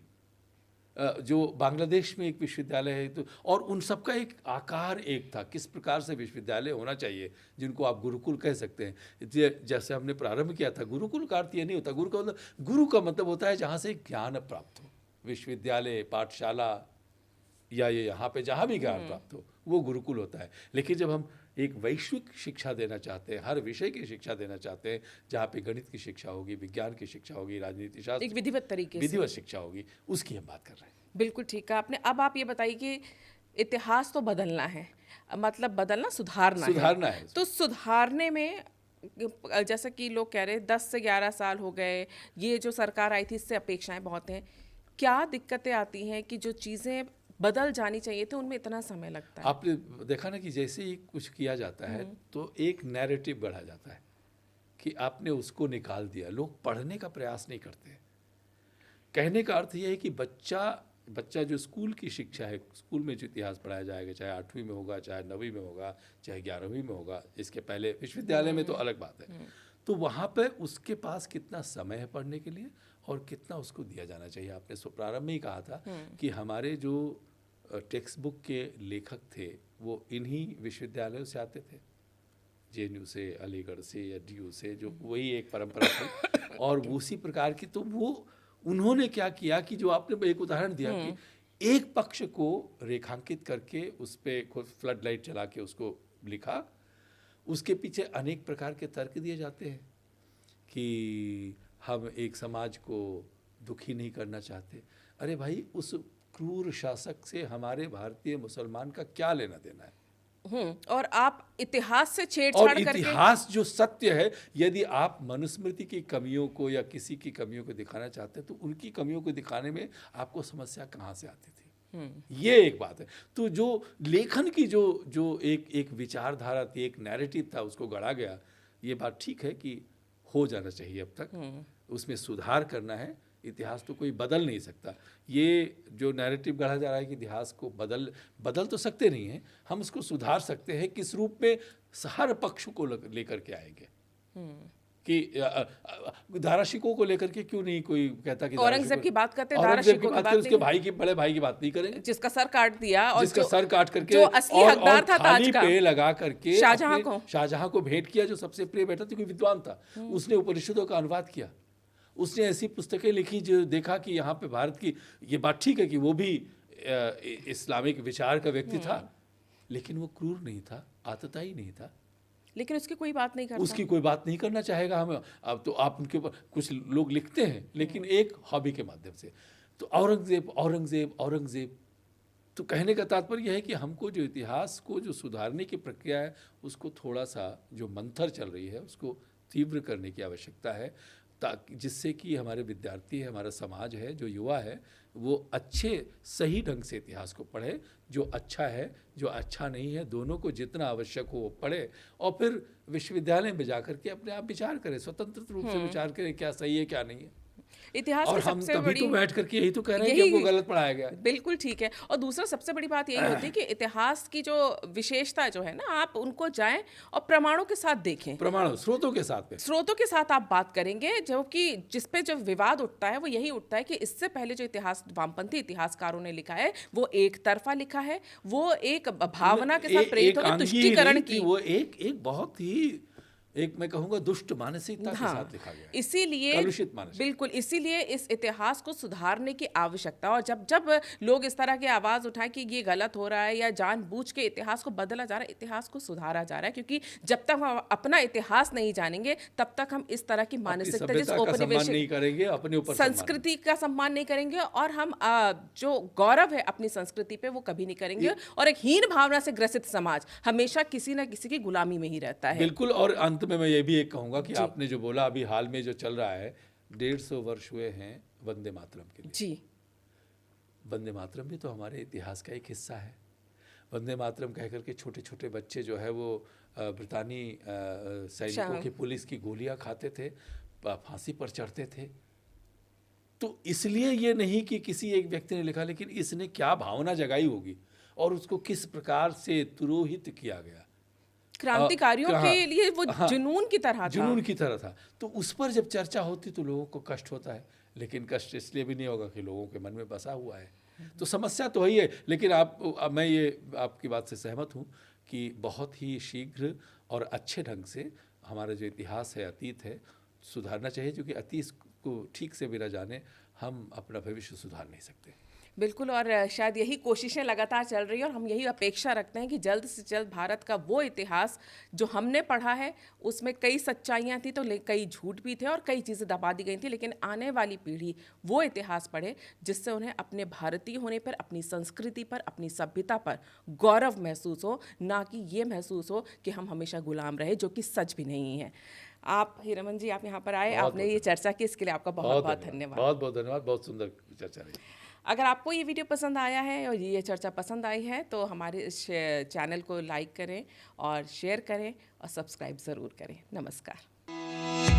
जो बांग्लादेश में एक विश्वविद्यालय है। तो और उन सब का एक आकार एक था, किस प्रकार से विश्वविद्यालय होना चाहिए, जिनको आप गुरुकुल कह सकते हैं। जैसे हमने प्रारंभ किया था, गुरुकुल का अर्थ ये नहीं होता। गुरु का मतलब होता है जहाँ से ज्ञान प्राप्त हो। विश्वविद्यालय, पाठशाला, या ये यहाँ पे जहाँ भी ज्ञान प्राप्त हो, वो गुरुकुल होता है। लेकिन जब हम एक वैश्विक शिक्षा देना चाहते हैं, हर विषय की शिक्षा देना चाहते हैं, जहाँ पे गणित की शिक्षा होगी, विज्ञान की शिक्षा होगी, राजनीति शास्त्र, एक विधिवत तरीके से, विधिवत शिक्षा होगी, उसकी हम बात कर रहे हैं। बिल्कुल ठीक है आपने। अब आप ये बताइए कि इतिहास तो बदलना है, मतलब बदलना, सुधारना है। तो सुधारने में, जैसे कि लोग कह रहे हैं 10 से 11 साल हो गए, ये जो सरकार आई थी इससे अपेक्षाएं बहुत हैं, क्या दिक्कतें आती हैं कि जो चीज़ें बदल जानी चाहिए थी उनमें इतना समय लगता है? आपने देखा ना कि जैसे ही कुछ किया जाता है तो एक नैरेटिव गढ़ा जाता है कि आपने उसको निकाल दिया। लोग पढ़ने का प्रयास नहीं करते। कहने का अर्थ यह है कि बच्चा जो स्कूल की शिक्षा है, स्कूल में जो इतिहास पढ़ाया जाएगा, चाहे 8वीं में होगा, चाहे 9वीं में होगा, चाहे 11वीं में होगा, इसके पहले विश्वविद्यालय में तो अलग बात है। तो वहाँ पे उसके पास कितना समय है पढ़ने के लिए और कितना उसको दिया जाना चाहिए। आपने प्रारंभ में ही कहा था कि हमारे जो टेक्स्ट बुक के लेखक थे वो इन्हीं विश्वविद्यालयों से आते थे, JNU से, अलीगढ़ से या DU से, जो वही एक परंपरा थी। और उसी प्रकार की, तो वो उन्होंने क्या किया कि जो आपने एक उदाहरण दिया कि एक पक्ष को रेखांकित करके उस पर खुद फ्लड लाइट चला के उसको लिखा, उसके पीछे अनेक प्रकार के तर्क दिए जाते हैं कि हम एक समाज को दुखी नहीं करना चाहते। अरे भाई, उस क्रूर शासक से हमारे भारतीय मुसलमान का क्या लेना देना है? और आप इतिहास से और छेड़छाड़ करके, इतिहास जो सत्य है, यदि आप मनुस्मृति की कमियों को या किसी की कमियों को दिखाना चाहते हैं तो उनकी कमियों को दिखाने में आपको समस्या कहाँ से आती थी? ये एक बात है। तो जो लेखन की जो एक विचारधारा थी, एक नैरेटिव था, उसको गढ़ा गया। ये बात ठीक है कि हो जाना चाहिए, अब तक उसमें सुधार करना है। इतिहास तो कोई बदल नहीं सकता। ये जो नैरेटिव गढ़ा जा रहा है कि इतिहास को बदल तो सकते नहीं हैं, हम उसको सुधार सकते हैं। किस रूप में? हर पक्ष को लेकर के आएंगे कि दाराशिकों को लेकर के क्यों नहीं कोई कहता कि औरंगजेब की बात करते, औरंगजेब की बात करें, उसके भाई की, बड़े भाई की बात नहीं करेंगे, जिसका सर काट दिया, और जिसका सर काट करके जो असली हकदार था ताज का, पे लगा करके शाहजहां को भेंट किया, जो सबसे प्रिय बेटा था, कोई विद्वान था। उसने उपनिषदों का अनुवाद किया, उसने ऐसी पुस्तकें लिखी जो देखा कि यहाँ पे भारत की, ये बात ठीक है कि वो भी इस्लामिक विचार का व्यक्ति था, लेकिन वो क्रूर नहीं था, आतताई नहीं था। लेकिन उसकी कोई बात नहीं करता, उसकी कोई बात नहीं करना चाहेगा। हम अब तो आप उनके ऊपर कुछ लोग लिखते हैं, लेकिन एक हॉबी के माध्यम से। तो औरंगजेब तो कहने का तात्पर्य यह है कि हमको जो इतिहास को जो सुधारने की प्रक्रिया है, उसको थोड़ा सा, जो मंथर चल रही है, उसको तीव्र करने की आवश्यकता है, ताकि जिससे कि हमारे विद्यार्थी है, हमारा समाज है, जो युवा है, वो अच्छे सही ढंग से इतिहास को पढ़े। जो अच्छा है, जो अच्छा नहीं है, दोनों को जितना आवश्यक हो वो पढ़े, और फिर विश्वविद्यालय में जाकर के अपने आप विचार करें, स्वतंत्र रूप से विचार करें क्या सही है क्या नहीं है। इतिहास और की हम सबसे तभी बड़ी तो बैठ करके यही तो कह रहे हैं कि यही हमको गलत पढ़ाया गया है। बिल्कुल ठीक है। और दूसरा सबसे बड़ी बात यही होती है कि इतिहास की जो विशेषता जो है ना, आप उनको जाएं और प्रमाणों के साथ देखें, प्रमाण स्रोतों के साथ में। स्रोतों के साथ आप बात करेंगे, जो कि जिस पे जो विवाद उठता है वो यही उठता है कि इससे पहले जो इतिहास वामपंथी इतिहासकारों ने लिखा है वो एक तरफा लिखा है, वो एक भावना के साथ प्रेरित होकर एकांगी तुष्टीकरण नहीं थी, की। वो एक बहुत ही एक मैं कहूँगा दुष्ट मानसिकता के साथ लिखा गया है, इसीलिए कलुषित मानसिकता। बिल्कुल इसीलिए इस इतिहास को सुधारने की आवश्यकता। और जब जब लोग इस तरह की आवाज उठाएं कि ये गलत हो रहा है या जानबूझ के इतिहास को बदला जा रहा है, इतिहास को सुधारा जा रहा है, क्योंकि जब तक हम अपना इतिहास नहीं जानेंगे तब तक हम इस तरह की अपनी मानसिकता जिस सभ्यता का सम्मान नहीं औपनिवेशिक करेंगे, अपने ऊपर सम्मान संस्कृति का सम्मान नहीं करेंगे, और हम जो गौरव है अपनी संस्कृति पे वो कभी नहीं करेंगे। और एक हीन भावना से ग्रसित समाज हमेशा किसी न किसी की गुलामी में ही रहता है। बिल्कुल। और अंत में मैं ये भी एक कहूँगा कि आपने जो बोला अभी हाल में जो चल रहा है, 150 वर्ष हुए हैं वंदे मातरम के लिए। जी, वंदे मातरम भी तो हमारे इतिहास का एक हिस्सा है। वंदे मातरम कह करके छोटे छोटे बच्चे जो है वो ब्रितानी सैनिकों की पुलिस की गोलियां खाते थे, फांसी पर चढ़ते थे। तो इसलिए ये नहीं कि किसी एक व्यक्ति ने लिखा, लेकिन इसने क्या भावना जगाई होगी और उसको किस प्रकार से तुरोहित किया गया। क्रांतिकारियों के लिए वो जुनून की तरह था। जुनून की तरह था। तो उस पर जब चर्चा होती तो लोगों को कष्ट होता है, लेकिन कष्ट इसलिए भी नहीं होगा कि लोगों के मन में बसा हुआ है। तो समस्या तो वही है। लेकिन मैं ये आपकी बात से सहमत हूँ कि बहुत ही शीघ्र और अच्छे ढंग से हमारा जो इतिहास है, अतीत है, सुधारना चाहिए, क्योंकि अतीत को ठीक से बिना जाने हम अपना भविष्य सुधार नहीं सकते। बिल्कुल। और शायद यही कोशिशें लगातार चल रही हैं, और हम यही अपेक्षा रखते हैं कि जल्द से जल्द भारत का वो इतिहास जो हमने पढ़ा है उसमें कई सच्चाइयाँ थी तो कई झूठ भी थे और कई चीज़ें दबा दी गई थी, लेकिन आने वाली पीढ़ी वो इतिहास पढ़े जिससे उन्हें अपने भारतीय होने पर, अपनी संस्कृति पर, अपनी सभ्यता पर गौरव महसूस हो, ना कि ये महसूस हो कि हम हमेशा गुलाम रहे, जो कि सच भी नहीं है। आप हीरामन जी, आप यहाँ पर आए, आपने ये चर्चा की, इसके लिए आपका बहुत बहुत धन्यवाद। बहुत बहुत धन्यवाद। बहुत सुंदर चर्चा रही। अगर आपको ये वीडियो पसंद आया है और ये चर्चा पसंद आई है तो हमारे इस चैनल को लाइक करें और शेयर करें और सब्सक्राइब ज़रूर करें। नमस्कार।